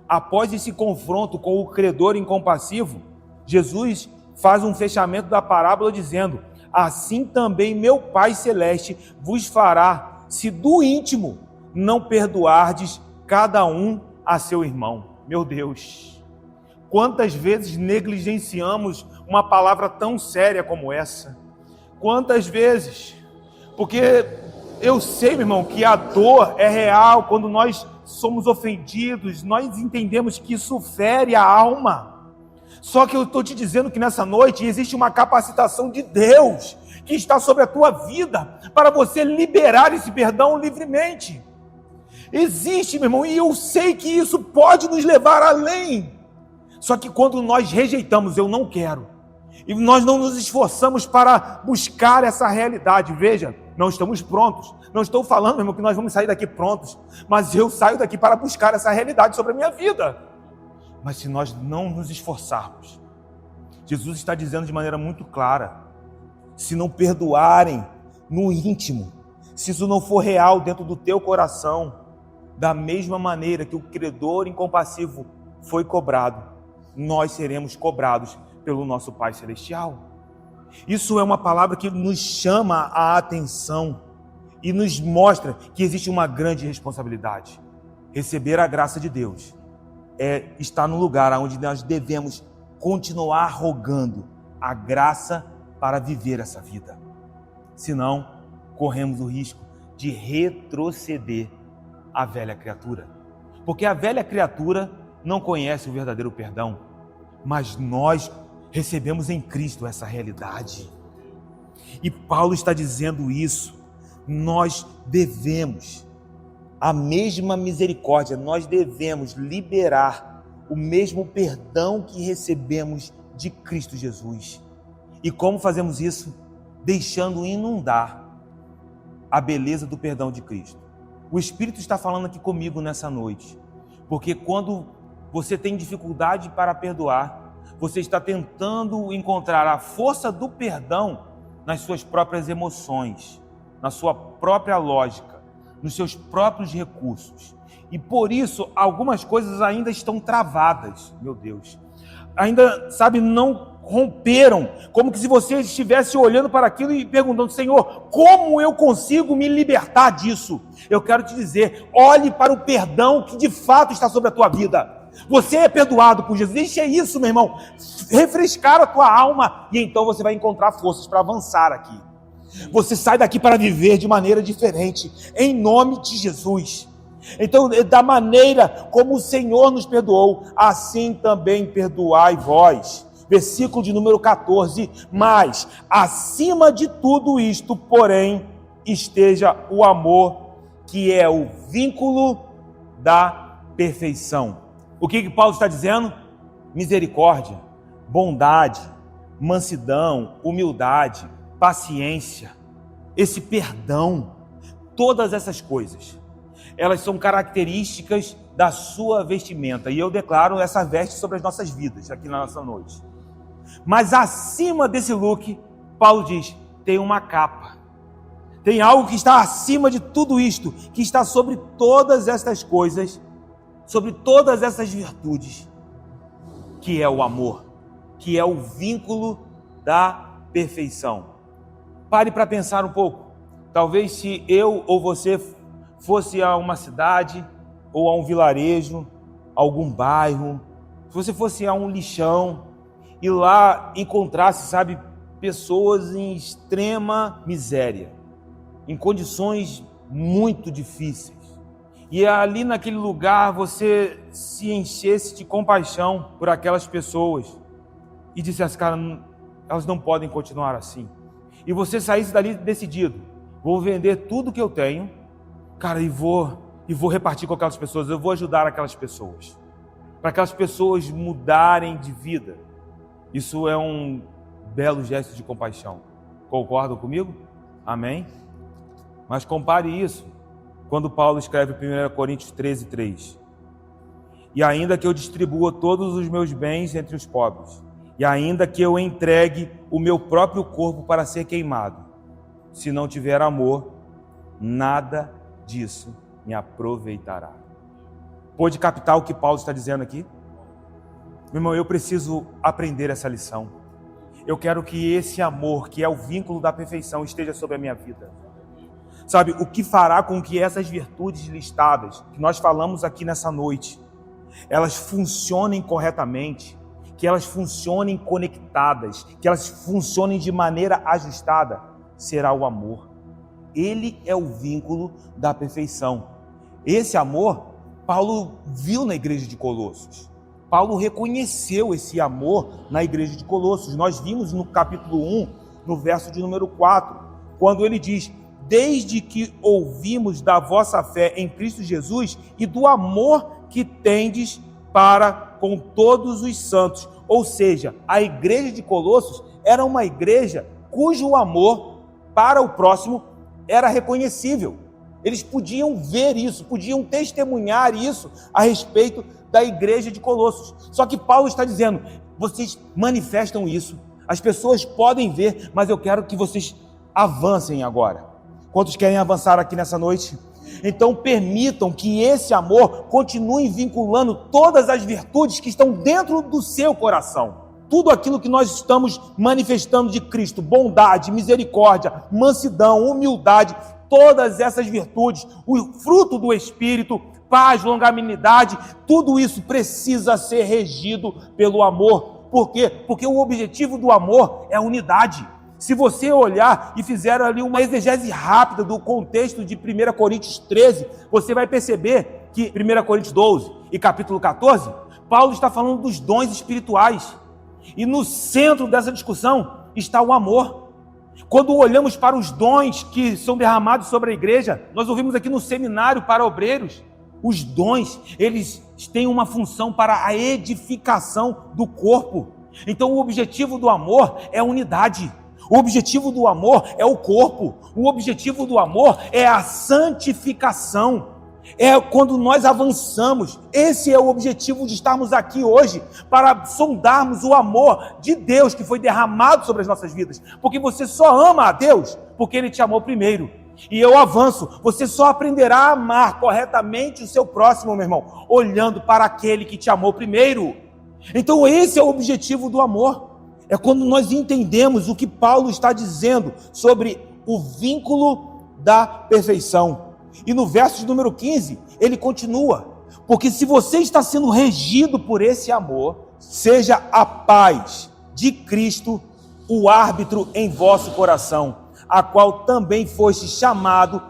após esse confronto com o credor incompassivo, Jesus faz um fechamento da parábola dizendo: assim também meu Pai Celeste vos fará, se do íntimo não perdoardes cada um a seu irmão. Meu Deus, quantas vezes negligenciamos uma palavra tão séria como essa? Quantas vezes? Porque eu sei, meu irmão, que a dor é real. Quando nós somos ofendidos, nós entendemos que isso fere a alma. Só que eu estou te dizendo que nessa noite existe uma capacitação de Deus que está sobre a tua vida para você liberar esse perdão livremente. Existe, meu irmão, e eu sei que isso pode nos levar além. Só que quando nós rejeitamos, eu não quero, e nós não nos esforçamos para buscar essa realidade, veja, não estamos prontos. Não estou falando, meu irmão, que nós vamos sair daqui prontos, mas eu saio daqui para buscar essa realidade sobre a minha vida. Mas se nós não nos esforçarmos, Jesus está dizendo de maneira muito clara: se não perdoarem no íntimo, se isso não for real dentro do teu coração, da mesma maneira que o credor incompassivo foi cobrado, nós seremos cobrados pelo nosso Pai Celestial. Isso é uma palavra que nos chama a atenção e nos mostra que existe uma grande responsabilidade. Receber a graça de Deus é estar no lugar onde nós devemos continuar rogando a graça para viver essa vida. Senão, corremos o risco de retroceder a velha criatura. Porque a velha criatura não conhece o verdadeiro perdão, mas nós recebemos em Cristo essa realidade. E Paulo está dizendo isso. Nós devemos a mesma misericórdia, nós devemos liberar o mesmo perdão que recebemos de Cristo Jesus. E como fazemos isso? Deixando inundar a beleza do perdão de Cristo. O Espírito está falando aqui comigo nessa noite, porque quando você tem dificuldade para perdoar, você está tentando encontrar a força do perdão nas suas próprias emoções, na sua própria lógica, nos seus próprios recursos. E por isso, algumas coisas ainda estão travadas, meu Deus. Ainda, não romperam, como que se você estivesse olhando para aquilo e perguntando: Senhor, como eu consigo me libertar disso? Eu quero te dizer, olhe para o perdão que de fato está sobre a tua vida. Você é perdoado por Jesus. Deixa isso, meu irmão, refrescar a tua alma, e então você vai encontrar forças para avançar aqui. Você sai daqui para viver de maneira diferente, em nome de Jesus. Então, da maneira como o Senhor nos perdoou, assim também perdoai vós. Versículo de número 14, mas acima de tudo isto, porém, esteja o amor, que é o vínculo da perfeição. O que Paulo está dizendo? misericórdia, bondade, mansidão, humildade, paciência, esse perdão, todas essas coisas, elas são características da sua vestimenta. E eu declaro essa veste sobre as nossas vidas aqui na nossa noite. Mas acima desse look, Paulo diz, tem uma capa. Tem algo que está acima de tudo isto, que está sobre todas estas coisas, sobre todas essas virtudes, que é o amor, que é o vínculo da perfeição. Pare para pensar um pouco. Talvez se eu ou você fosse a uma cidade ou a um vilarejo, a algum bairro, se você fosse a um lixão e lá encontrasse, sabe, pessoas em extrema miséria, em condições muito difíceis, e ali naquele lugar você se enchesse de compaixão por aquelas pessoas e dissesse, cara, elas não podem continuar assim, e você saísse dali decidido, vou vender tudo que eu tenho, cara, e vou repartir com aquelas pessoas, eu vou ajudar aquelas pessoas, para aquelas pessoas mudarem de vida. Isso é um belo gesto de compaixão. Concordam comigo? Amém? Mas compare isso quando Paulo escreve 1 Coríntios 13:3. E ainda que eu distribua todos os meus bens entre os pobres, e ainda que eu entregue o meu próprio corpo para ser queimado, se não tiver amor, nada disso me aproveitará. Pode captar o que Paulo está dizendo aqui? Meu irmão, eu preciso aprender essa lição. Eu quero que esse amor, que é o vínculo da perfeição, esteja sobre a minha vida. Sabe, o que fará com que essas virtudes listadas, que nós falamos aqui nessa noite, elas funcionem corretamente, que elas funcionem conectadas, que elas funcionem de maneira ajustada, será o amor. Ele é o vínculo da perfeição. Esse amor, Paulo viu na igreja de Colossos. Paulo reconheceu esse amor na igreja de Colossos. Nós vimos no capítulo 1, no verso de número 4, quando ele diz, desde que ouvimos da vossa fé em Cristo Jesus e do amor que tendes para com todos os santos. Ou seja, a igreja de Colossos era uma igreja cujo amor para o próximo era reconhecível. Eles podiam ver isso, podiam testemunhar isso a respeito da igreja de Colossos. Só que Paulo está dizendo, vocês manifestam isso, as pessoas podem ver, mas eu quero que vocês avancem agora. Quantos querem avançar aqui nessa noite? Então permitam que esse amor continue vinculando todas as virtudes que estão dentro do seu coração. Tudo aquilo que nós estamos manifestando de Cristo, bondade, misericórdia, mansidão, humildade, todas essas virtudes, o fruto do Espírito, paz, longanimidade, tudo isso precisa ser regido pelo amor. Por quê? Porque o objetivo do amor é a unidade. Se você olhar e fizer ali uma exegese rápida do contexto de 1 Coríntios 13, você vai perceber que 1 Coríntios 12 e capítulo 14, Paulo está falando dos dons espirituais. E no centro dessa discussão está o amor. Quando olhamos para os dons que são derramados sobre a igreja, nós ouvimos aqui no seminário para obreiros, os dons, eles têm uma função para a edificação do corpo. Então o objetivo do amor é a unidade. O objetivo do amor é o corpo. O objetivo do amor é a santificação. É quando nós avançamos. Esse é o objetivo de estarmos aqui hoje, para sondarmos o amor de Deus que foi derramado sobre as nossas vidas. Porque você só ama a Deus porque Ele te amou primeiro. E eu avanço, você só aprenderá a amar corretamente o seu próximo, meu irmão, olhando para aquele que te amou primeiro. Então esse é o objetivo do amor. É quando nós entendemos o que Paulo está dizendo sobre o vínculo da perfeição. E no verso de número 15, ele continua, porque se você está sendo regido por esse amor, seja a paz de Cristo o árbitro em vosso coração, a qual também foste chamado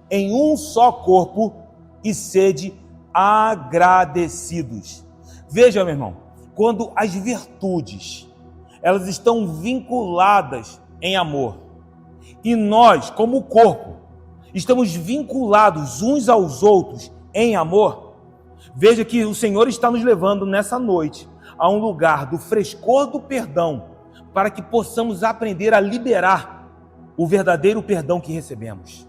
em um só corpo, e sede agradecidos. Veja, meu irmão, quando as virtudes, elas estão vinculadas em amor, e nós, como corpo, estamos vinculados uns aos outros em amor, veja que o Senhor está nos levando nessa noite a um lugar do frescor do perdão, para que possamos aprender a liberar o verdadeiro perdão que recebemos.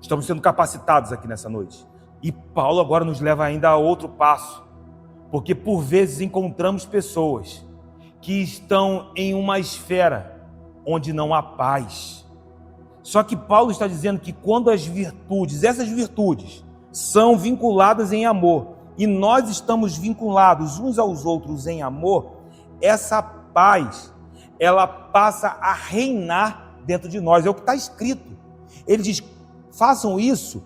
Estamos sendo capacitados aqui nessa noite. E Paulo agora nos leva ainda a outro passo, porque por vezes encontramos pessoas que estão em uma esfera onde não há paz. Só que Paulo está dizendo que quando essas virtudes são vinculadas em amor, e nós estamos vinculados uns aos outros em amor, essa paz, ela passa a reinar dentro de nós. É o que está escrito. Ele diz: façam isso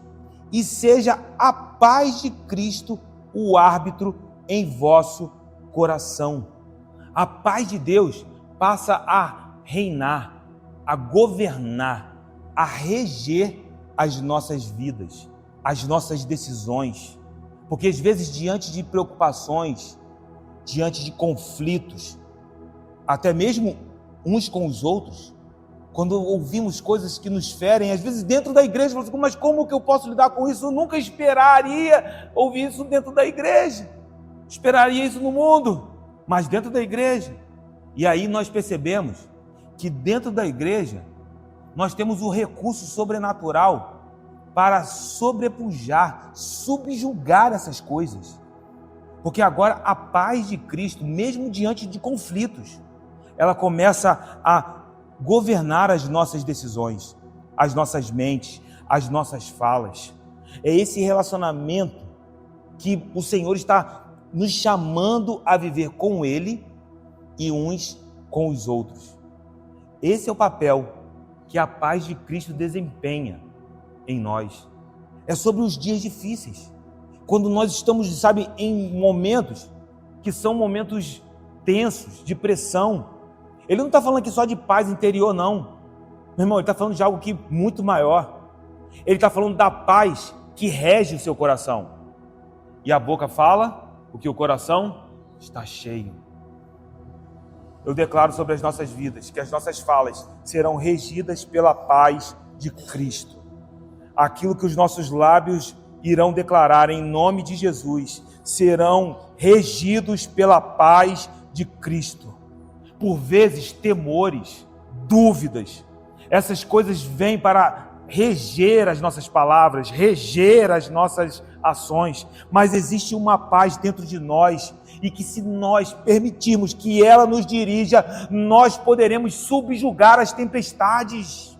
e seja a paz de Cristo o árbitro em vosso coração. A paz de Deus passa a reinar, a governar, a reger as nossas vidas, as nossas decisões. Porque às vezes, diante de preocupações, diante de conflitos, até mesmo uns com os outros, quando ouvimos coisas que nos ferem, às vezes dentro da igreja, falamos assim: mas como que eu posso lidar com isso? Eu nunca esperaria ouvir isso dentro da igreja, esperaria isso no mundo, mas dentro da igreja. E aí nós percebemos que dentro da igreja nós temos o recurso sobrenatural para sobrepujar, subjugar essas coisas. Porque agora a paz de Cristo, mesmo diante de conflitos, ela começa a governar as nossas decisões, as nossas mentes, as nossas falas. É esse relacionamento que o Senhor está nos chamando a viver com Ele e uns com os outros. Esse é o papel que a paz de Cristo desempenha em nós. É sobre os dias difíceis, quando nós estamos, em momentos que são momentos tensos, de pressão. Ele não está falando aqui só de paz interior, não. Meu irmão, ele está falando de algo que muito maior. Ele está falando da paz que rege o seu coração. E a boca fala o que o coração está cheio. Eu declaro sobre as nossas vidas que as nossas falas serão regidas pela paz de Cristo. Aquilo que os nossos lábios irão declarar em nome de Jesus serão regidos pela paz de Cristo. Por vezes, temores, dúvidas, essas coisas vêm para reger as nossas palavras, reger as nossas ações, mas existe uma paz dentro de nós, e que se nós permitirmos que ela nos dirija, nós poderemos subjugar as tempestades.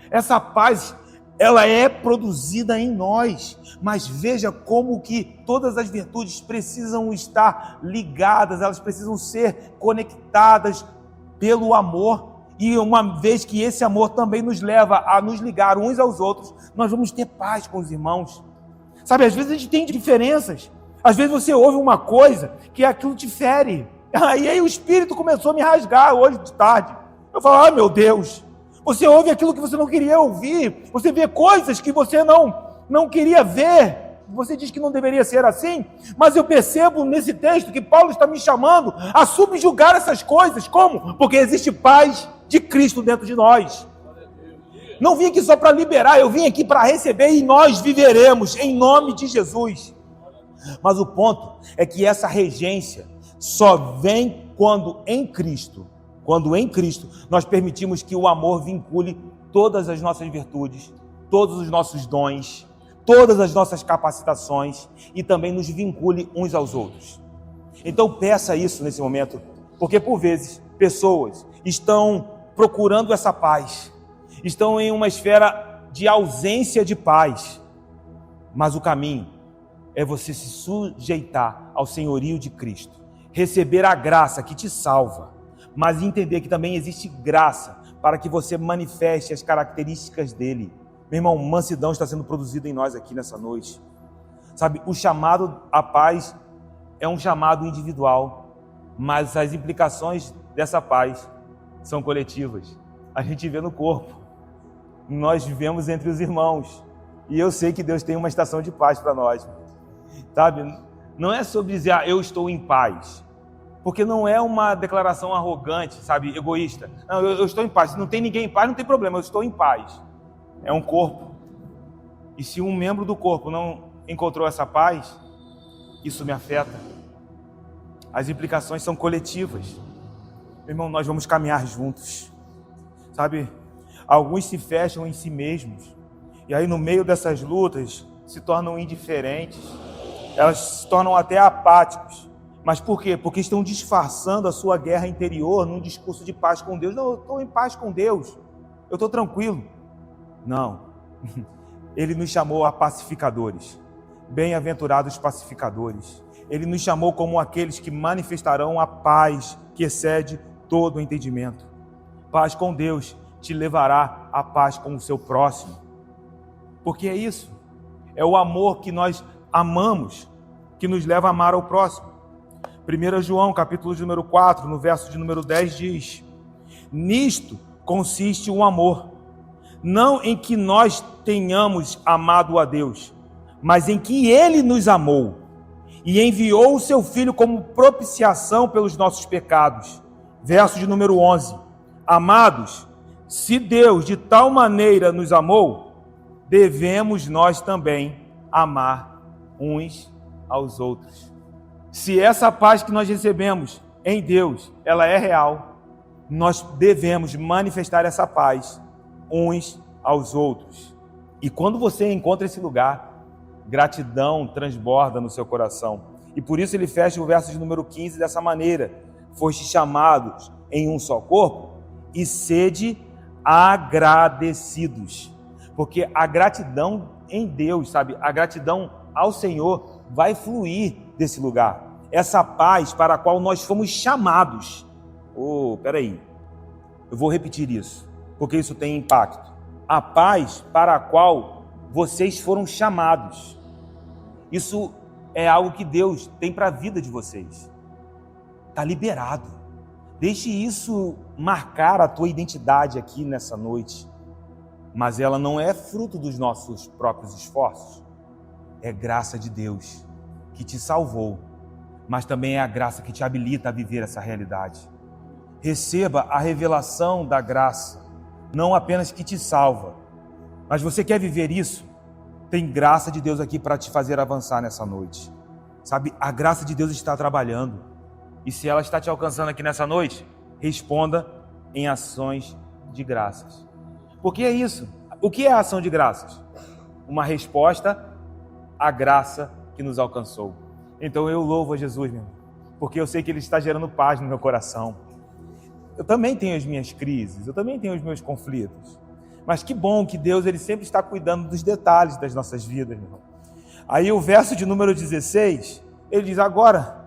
Essa paz, ela é produzida em nós, mas veja como que todas as virtudes precisam estar ligadas, elas precisam ser conectadas pelo amor, e uma vez que esse amor também nos leva a nos ligar uns aos outros, nós vamos ter paz com os irmãos. Sabe, às vezes a gente tem diferenças, às vezes você ouve uma coisa que aquilo te fere, e aí o Espírito começou a me rasgar hoje de tarde. Eu falo: ai meu Deus, você ouve aquilo que você não queria ouvir, você vê coisas que você não queria ver, você diz que não deveria ser assim, mas eu percebo nesse texto que Paulo está me chamando a subjugar essas coisas. Como? Porque existe paz de Cristo dentro de nós. Não vim aqui só para liberar, eu vim aqui para receber, e nós viveremos em nome de Jesus. Mas o ponto é que essa regência só vem quando em Cristo nós permitimos que o amor vincule todas as nossas virtudes, todos os nossos dons, todas as nossas capacitações, e também nos vincule uns aos outros. Então peça isso nesse momento, porque por vezes pessoas estão procurando essa paz, estão em uma esfera de ausência de paz, mas o caminho é você se sujeitar ao senhorio de Cristo, receber a graça que te salva, mas entender que também existe graça para que você manifeste as características dele. Meu irmão, mansidão está sendo produzida em nós aqui nessa noite. Sabe, o chamado à paz é um chamado individual, mas as implicações dessa paz são coletivas. A gente vê no corpo, nós vivemos entre os irmãos, e eu sei que Deus tem uma estação de paz para nós. Sabe, não é sobre dizer: eu estou em paz, porque não é uma declaração arrogante, sabe, egoísta. Não, eu estou em paz. Se não tem ninguém em paz, não tem problema, eu estou em paz. É um corpo, e se um membro do corpo não encontrou essa paz, isso me afeta. as implicações são coletivas. Meu irmão, nós vamos caminhar juntos, sabe? Alguns se fecham em si mesmos, e aí no meio dessas lutas se tornam indiferentes, elas se tornam até apáticos. Mas por quê? Porque estão disfarçando a sua guerra interior num discurso de paz com Deus. Não, eu estou em paz com Deus, eu estou tranquilo. Não, Ele nos chamou a pacificadores, bem-aventurados pacificadores. Ele nos chamou como aqueles que manifestarão a paz que excede todo o entendimento. Paz com Deus te levará à paz com o seu próximo. Porque é isso, é o amor que nós amamos, que nos leva a amar ao próximo. 1 João, capítulo de número 4, no verso de número 10, diz: nisto consiste o amor, não em que nós tenhamos amado a Deus, mas em que Ele nos amou e enviou o seu Filho como propiciação pelos nossos pecados. Verso de número 11: amados, se Deus de tal maneira nos amou, devemos nós também amar uns aos outros. Se essa paz que nós recebemos em Deus, ela é real, nós devemos manifestar essa paz uns aos outros. E quando você encontra esse lugar, gratidão transborda no seu coração. E por isso ele fecha o verso de número 15 dessa maneira: foste chamados em um só corpo e sede agradecidos. Porque a gratidão em Deus, sabe, a gratidão ao Senhor vai fluir desse lugar. Essa paz para a qual nós fomos chamados. Peraí, eu vou repetir isso, porque isso tem impacto. A paz para a qual vocês foram chamados. Isso é algo que Deus tem para a vida de vocês. Está liberado. Deixe isso marcar a tua identidade aqui nessa noite. Mas ela não é fruto dos nossos próprios esforços. É graça de Deus que te salvou, mas também é a graça que te habilita a viver essa realidade. Receba a revelação da graça, não apenas que te salva, mas você quer viver isso? Tem graça de Deus aqui para te fazer avançar nessa noite. Sabe, a graça de Deus está trabalhando. E se ela está te alcançando aqui nessa noite, responda em ações de graças. Porque é isso. O que é a ação de graças? Uma resposta à graça que nos alcançou. Então eu louvo a Jesus, meu irmão, porque eu sei que Ele está gerando paz no meu coração. Eu também tenho as minhas crises, eu também tenho os meus conflitos. Mas que bom que Deus, Ele sempre está cuidando dos detalhes das nossas vidas, meu irmão. Aí o verso de número 16, ele diz: agora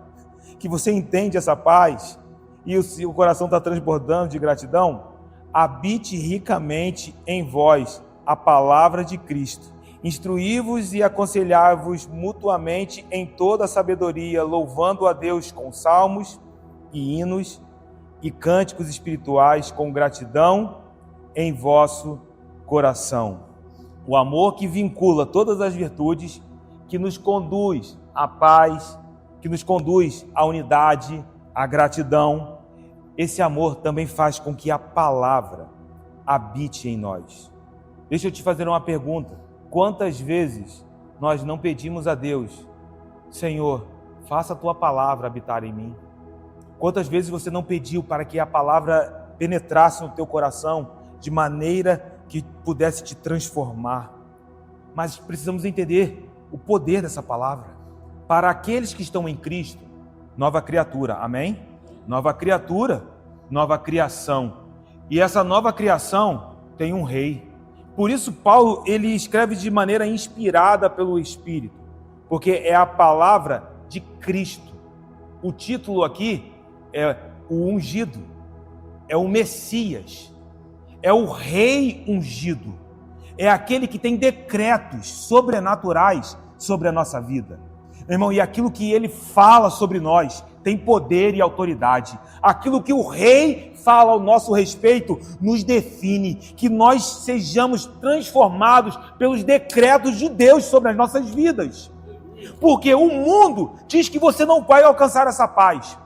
que você entende essa paz e o seu coração está transbordando de gratidão, habite ricamente em vós a palavra de Cristo. Instruí-vos e aconselhai-vos mutuamente em toda a sabedoria, louvando a Deus com salmos e hinos e cânticos espirituais com gratidão em vosso coração. O amor que vincula todas as virtudes, que nos conduz à paz, que nos conduz à unidade, à gratidão. Esse amor também faz com que a palavra habite em nós. Deixa eu te fazer uma pergunta. Quantas vezes nós não pedimos a Deus: Senhor, faça a tua palavra habitar em mim? Quantas vezes você não pediu para que a palavra penetrasse no teu coração de maneira que pudesse te transformar? Mas precisamos entender o poder dessa palavra. Para aqueles que estão em Cristo, nova criatura, amém? Nova criatura, nova criação. E essa nova criação tem um rei. Por isso Paulo, ele escreve de maneira inspirada pelo Espírito, porque é a palavra de Cristo. O título aqui é o ungido, é o Messias, é o rei ungido, é aquele que tem decretos sobrenaturais sobre a nossa vida. Meu irmão, e aquilo que ele fala sobre nós tem poder e autoridade. Aquilo que o rei fala ao nosso respeito nos define, que nós sejamos transformados pelos decretos de Deus sobre as nossas vidas. Porque o mundo diz que você não vai alcançar essa paz.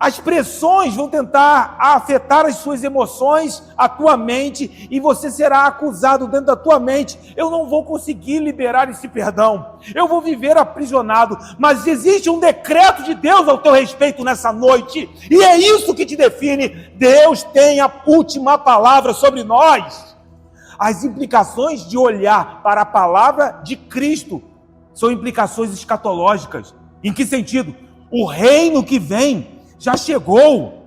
As pressões vão tentar afetar as suas emoções, a tua mente, e você será acusado dentro da tua mente. Eu não vou conseguir liberar esse perdão. Eu vou viver aprisionado. Mas existe um decreto de Deus ao teu respeito nessa noite. E é isso que te define. Deus tem a última palavra sobre nós. As implicações de olhar para a palavra de Cristo são implicações escatológicas. Em que sentido? O reino que vem já chegou,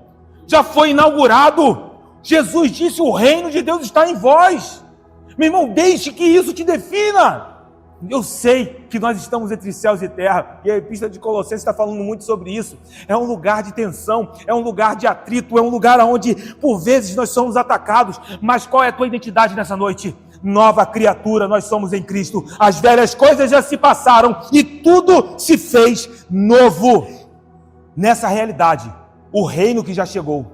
já foi inaugurado. Jesus disse: o reino de Deus está em vós. Meu irmão, deixe que isso te defina. Eu sei que nós estamos entre céus e terra, e a Epístola de Colossenses está falando muito sobre isso. É um lugar de tensão, é um lugar de atrito, é um lugar onde por vezes nós somos atacados. Mas qual é a tua identidade nessa noite? Nova criatura nós somos em Cristo. As velhas coisas já se passaram e tudo se fez novo. Nessa realidade, o reino que já chegou,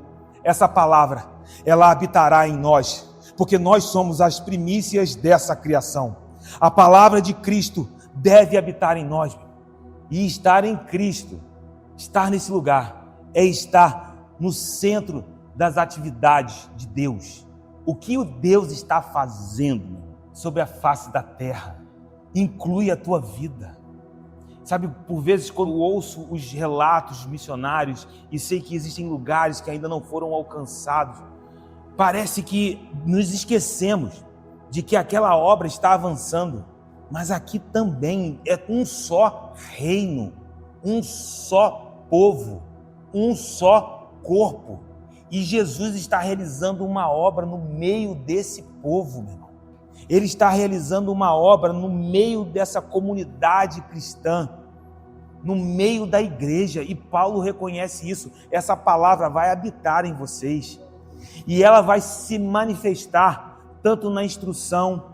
essa palavra, ela habitará em nós, porque nós somos as primícias dessa criação. A palavra de Cristo deve habitar em nós. E estar em Cristo, estar nesse lugar, é estar no centro das atividades de Deus. O que o Deus está fazendo sobre a face da terra inclui a tua vida. Sabe, por vezes quando ouço os relatos missionários e sei que existem lugares que ainda não foram alcançados, parece que nos esquecemos de que aquela obra está avançando, mas aqui também é um só reino, um só povo, um só corpo, e Jesus está realizando uma obra no meio desse povo, meu irmão. Ele está realizando uma obra no meio dessa comunidade cristã, no meio da igreja, e Paulo reconhece isso. Essa palavra vai habitar em vocês, e ela vai se manifestar tanto na instrução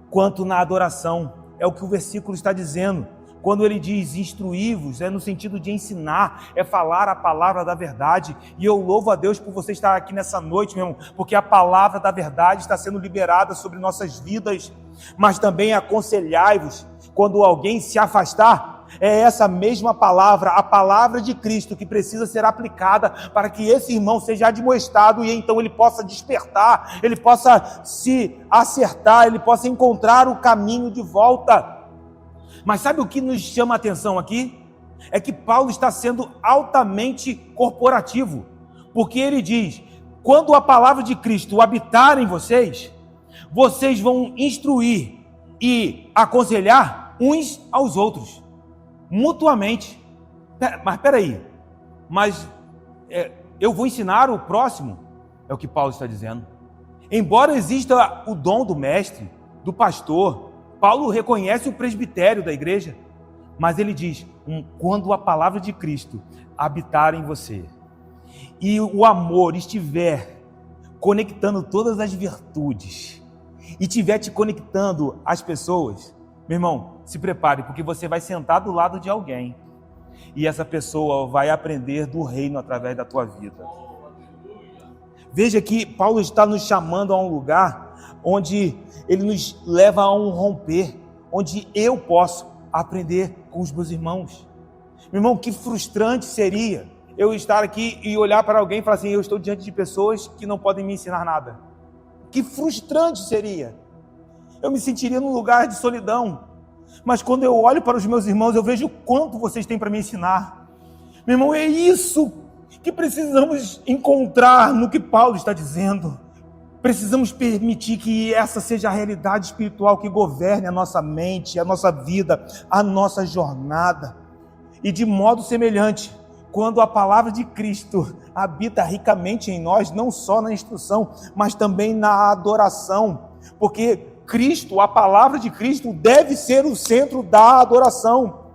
quanto na adoração. É o que o versículo está dizendo. Quando ele diz instruí-vos, é no sentido de ensinar, é falar a palavra da verdade. E eu louvo a Deus por você estar aqui nessa noite, meu irmão, porque a palavra da verdade está sendo liberada sobre nossas vidas. Mas também aconselhai-vos, quando alguém se afastar, é essa mesma palavra, a palavra de Cristo, que precisa ser aplicada para que esse irmão seja admoestado e então ele possa despertar, ele possa se acertar, ele possa encontrar o caminho de volta. Mas sabe o que nos chama a atenção aqui? É que Paulo está sendo altamente corporativo, porque ele diz: quando a palavra de Cristo habitar em vocês, vocês vão instruir e aconselhar uns aos outros, mutuamente. Mas espera aí, eu vou ensinar o próximo, é o que Paulo está dizendo. Embora exista o dom do mestre, do pastor, Paulo reconhece o presbitério da igreja, mas ele diz: quando a palavra de Cristo habitar em você e o amor estiver conectando todas as virtudes e estiver te conectando às pessoas, meu irmão, se prepare, porque você vai sentar do lado de alguém e essa pessoa vai aprender do reino através da tua vida. Veja que Paulo está nos chamando a um lugar onde ele nos leva a um romper, onde eu posso aprender com os meus irmãos. Meu irmão, que frustrante seria eu estar aqui e olhar para alguém e falar assim: eu estou diante de pessoas que não podem me ensinar nada. Que frustrante seria. Eu me sentiria num lugar de solidão. Mas quando eu olho para os meus irmãos, eu vejo o quanto vocês têm para me ensinar. Meu irmão, é isso que precisamos encontrar no que Paulo está dizendo. Precisamos permitir que essa seja a realidade espiritual que governe a nossa mente, a nossa vida, a nossa jornada. E de modo semelhante, quando a palavra de Cristo habita ricamente em nós, não só na instrução, mas também na adoração, porque Cristo, a palavra de Cristo, deve ser o centro da adoração.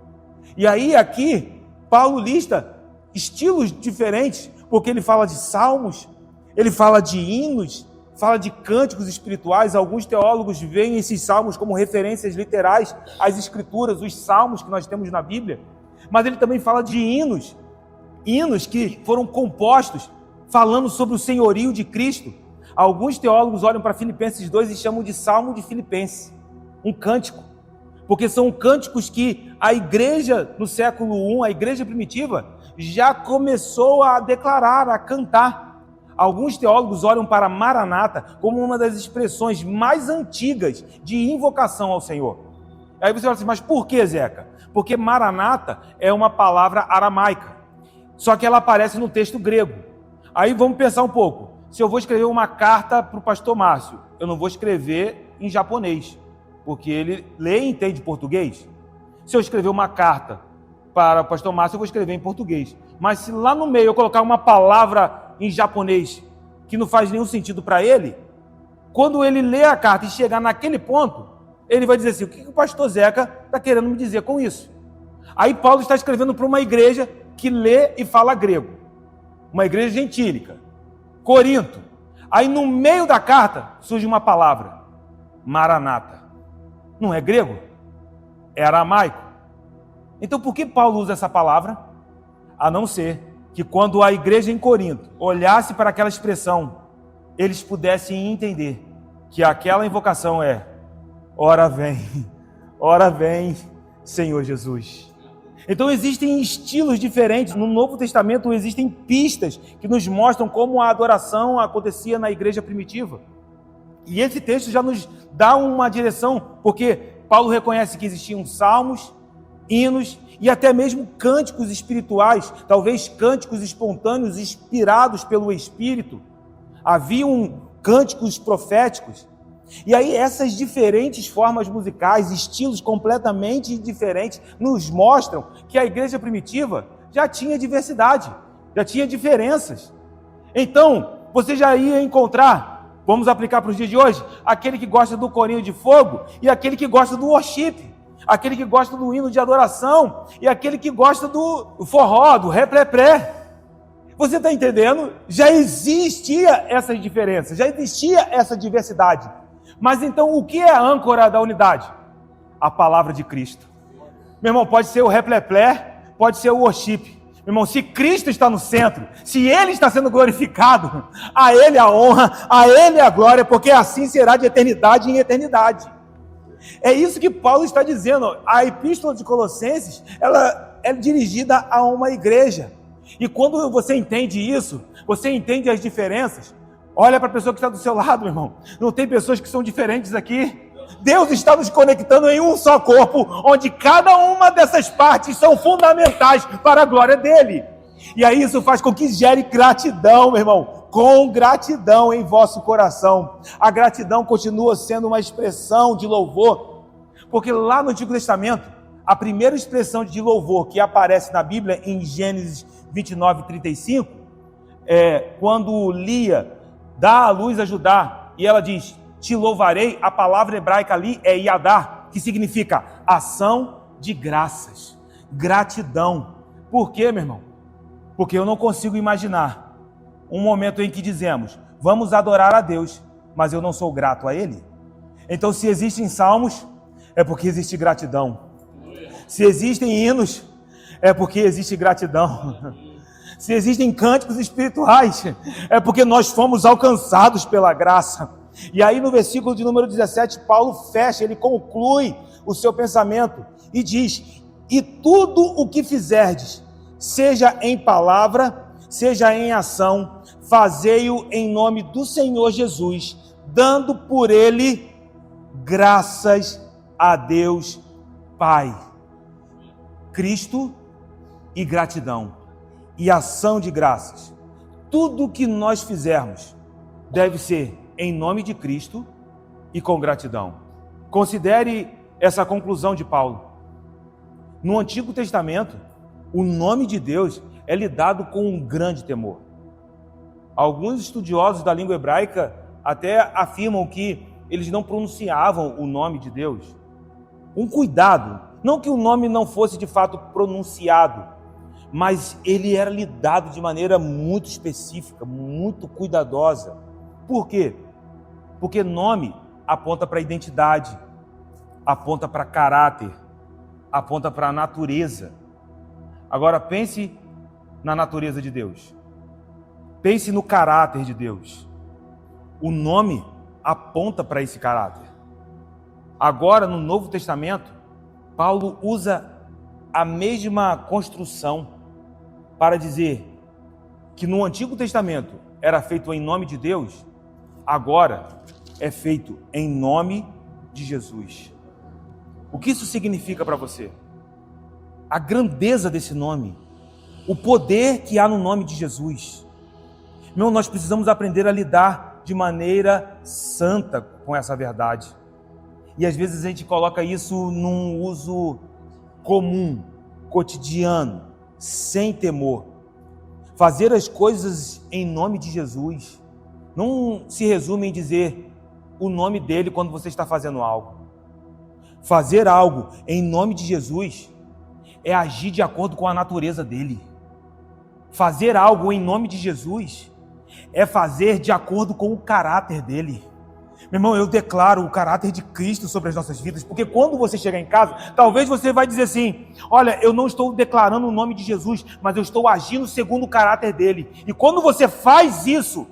E aí aqui, Paulo lista estilos diferentes, porque ele fala de salmos, ele fala de hinos, fala de cânticos espirituais. Alguns teólogos veem esses salmos como referências literais às escrituras, os salmos que nós temos na Bíblia, mas ele também fala de hinos que foram compostos falando sobre o senhorio de Cristo. Alguns teólogos olham para Filipenses 2 e chamam de Salmo de Filipenses, um cântico, porque são cânticos que a igreja no século I, a igreja primitiva, já começou a declarar, a cantar. Alguns teólogos olham para Maranata como uma das expressões mais antigas de invocação ao Senhor. Aí você fala assim, mas por que, Zeca? Porque Maranata é uma palavra aramaica, só que ela aparece no texto grego. Aí vamos pensar um pouco. Se eu vou escrever uma carta para o pastor Márcio, eu não vou escrever em japonês, porque ele lê e entende português. Se eu escrever uma carta para o pastor Márcio, eu vou escrever em português. Mas se lá no meio eu colocar uma palavra em japonês que não faz nenhum sentido para ele, quando ele lê a carta e chegar naquele ponto, ele vai dizer assim, o que o pastor Zeca está querendo me dizer com isso? Aí Paulo está escrevendo para uma igreja que lê e fala grego, uma igreja gentílica, Corinto. Aí no meio da carta surge uma palavra, Maranata. Não é grego? É aramaico. Então por que Paulo usa essa palavra? A não ser que quando a igreja em Corinto olhasse para aquela expressão, eles pudessem entender que aquela invocação é: ora vem, Senhor Jesus. Então existem estilos diferentes. No Novo Testamento existem pistas que nos mostram como a adoração acontecia na igreja primitiva. E esse texto já nos dá uma direção, porque Paulo reconhece que existiam salmos, hinos e até mesmo cânticos espirituais, talvez cânticos espontâneos inspirados pelo Espírito. Haviam cânticos proféticos. E aí essas diferentes formas musicais, estilos completamente diferentes, nos mostram que a igreja primitiva já tinha diversidade, já tinha diferenças. Então, você já ia encontrar, vamos aplicar para os dias de hoje, aquele que gosta do corinho de fogo e aquele que gosta do worship, aquele que gosta do hino de adoração e aquele que gosta do forró, do repré-pré. Você está entendendo? Já existia essas diferenças, já existia essa diversidade. Mas então o que é a âncora da unidade? A palavra de Cristo. Meu irmão, pode ser o replé, pode ser o worship. Meu irmão, se Cristo está no centro, se Ele está sendo glorificado, a Ele a honra, a Ele a glória, porque assim será de eternidade em eternidade. É isso que Paulo está dizendo. A epístola de Colossenses, ela é dirigida a uma igreja. E quando você entende isso, você entende as diferenças. Olha para a pessoa que está do seu lado, meu irmão. Não tem pessoas que são diferentes aqui. Deus está nos conectando em um só corpo, onde cada uma dessas partes são fundamentais para a glória dele. E aí isso faz com que gere gratidão, meu irmão. Com gratidão em vosso coração. A gratidão continua sendo uma expressão de louvor, porque lá no Antigo Testamento, a primeira expressão de louvor que aparece na Bíblia, em Gênesis 29:35, é quando Lia dá a luz a Judá, e ela diz, te louvarei. A palavra hebraica ali é yadá, que significa ação de graças, gratidão. Por quê, meu irmão? Porque eu não consigo imaginar um momento em que dizemos, vamos adorar a Deus, mas eu não sou grato a Ele. Então, se existem salmos, é porque existe gratidão. Se existem hinos, é porque existe gratidão. Se existem cânticos espirituais, é porque nós fomos alcançados pela graça. E aí no versículo de número 17, Paulo fecha, ele conclui o seu pensamento e diz, e tudo o que fizerdes, seja em palavra, seja em ação, fazei-o em nome do Senhor Jesus, dando por ele graças a Deus Pai. Cristo e gratidão. E ação de graças. Tudo que nós fizermos deve ser em nome de Cristo e com gratidão. Considere essa conclusão de Paulo. No Antigo Testamento, o nome de Deus é lidado com um grande temor. Alguns estudiosos da língua hebraica até afirmam que eles não pronunciavam o nome de Deus. Um cuidado, não que o nome não fosse de fato pronunciado, mas ele era lidado de maneira muito específica, muito cuidadosa. Por quê? Porque nome aponta para a identidade, aponta para caráter, aponta para a natureza. Agora pense na natureza de Deus. Pense no caráter de Deus. O nome aponta para esse caráter. Agora, no Novo Testamento, Paulo usa a mesma construção para dizer que no Antigo Testamento era feito em nome de Deus, agora é feito em nome de Jesus. O que isso significa para você? A grandeza desse nome, o poder que há no nome de Jesus. Meu, nós precisamos aprender a lidar de maneira santa com essa verdade. E às vezes a gente coloca isso num uso comum, cotidiano, sem temor. Fazer as coisas em nome de Jesus não se resume em dizer o nome dele quando você está fazendo algo. Fazer algo em nome de Jesus é agir de acordo com a natureza dele. Fazer algo em nome de Jesus é fazer de acordo com o caráter dele. Meu irmão, eu declaro o caráter de Cristo sobre as nossas vidas, porque quando você chegar em casa, talvez você vai dizer assim: olha, eu não estou declarando o nome de Jesus, mas eu estou agindo segundo o caráter dele. E quando você faz isso,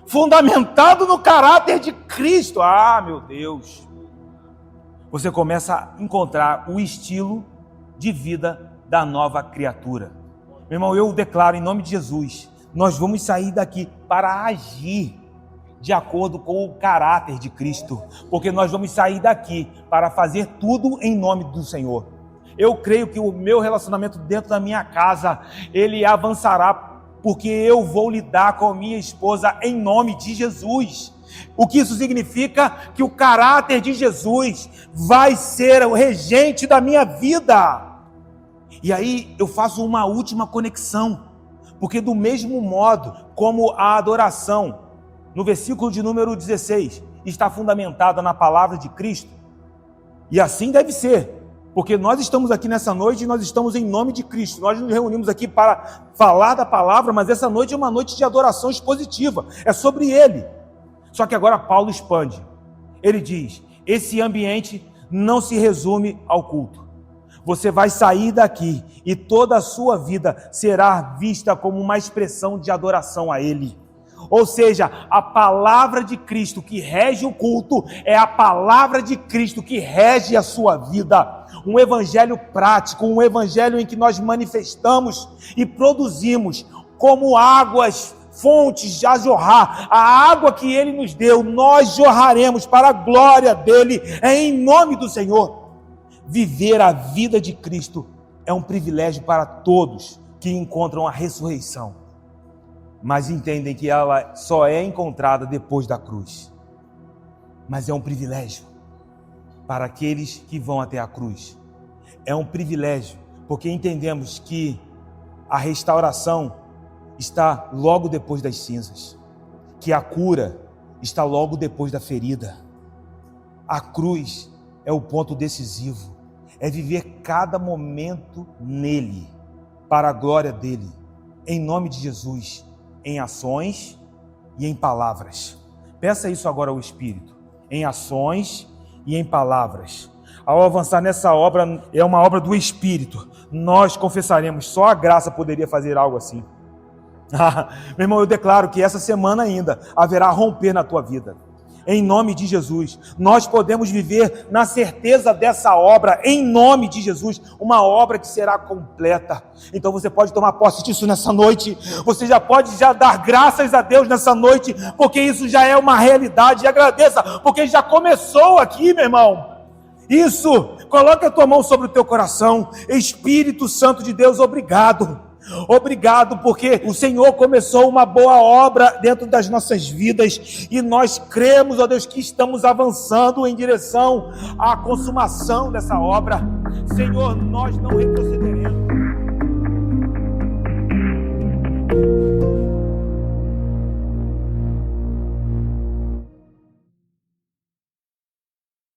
fundamentado no caráter de Cristo, meu Deus, você começa a encontrar o estilo de vida da nova criatura. Meu irmão, eu declaro em nome de Jesus, nós vamos sair daqui para agir de acordo com o caráter de Cristo, porque nós vamos sair daqui para fazer tudo em nome do Senhor. Eu creio que o meu relacionamento dentro da minha casa, ele avançará, porque eu vou lidar com a minha esposa em nome de Jesus. O que isso significa? Que o caráter de Jesus vai ser o regente da minha vida. E aí eu faço uma última conexão, porque do mesmo modo como a adoração, no versículo de número 16, está fundamentada na palavra de Cristo, e assim deve ser, porque nós estamos aqui nessa noite e nós estamos em nome de Cristo. Nós nos reunimos aqui para falar da palavra, mas essa noite é uma noite de adoração expositiva, é sobre Ele. Só que agora Paulo expande, ele diz: esse ambiente não se resume ao culto. Você vai sair daqui e toda a sua vida será vista como uma expressão de adoração a Ele. Ou seja, a palavra de Cristo que rege o culto é a palavra de Cristo que rege a sua vida. Um evangelho prático, um evangelho em que nós manifestamos e produzimos como águas, fontes a jorrar. A água que Ele nos deu, nós jorraremos para a glória dEle, em nome do Senhor. Viver a vida de Cristo é um privilégio para todos que encontram a ressurreição, mas entendem que ela só é encontrada depois da cruz. Mas é um privilégio para aqueles que vão até a cruz. É um privilégio, porque entendemos que a restauração está logo depois das cinzas, que a cura está logo depois da ferida. A cruz é o ponto decisivo, é viver cada momento nele, para a glória dele, em nome de Jesus, em ações e em palavras. Peça isso agora ao Espírito, em ações e em palavras. Ao avançar nessa obra, é uma obra do Espírito, nós confessaremos, só a graça poderia fazer algo assim. Meu irmão, eu declaro que essa semana ainda haverá romper na tua vida. Em nome de Jesus, nós podemos viver na certeza dessa obra, em nome de Jesus, uma obra que será completa. Então você pode tomar posse disso nessa noite, você já pode dar graças a Deus nessa noite, porque isso já é uma realidade, e agradeça, porque já começou aqui, meu irmão. Isso, coloca a tua mão sobre o teu coração. Espírito Santo de Deus, obrigado. Obrigado, porque o Senhor começou uma boa obra dentro das nossas vidas, e nós cremos, ó Deus, que estamos avançando em direção à consumação dessa obra. Senhor, nós não retrocederemos.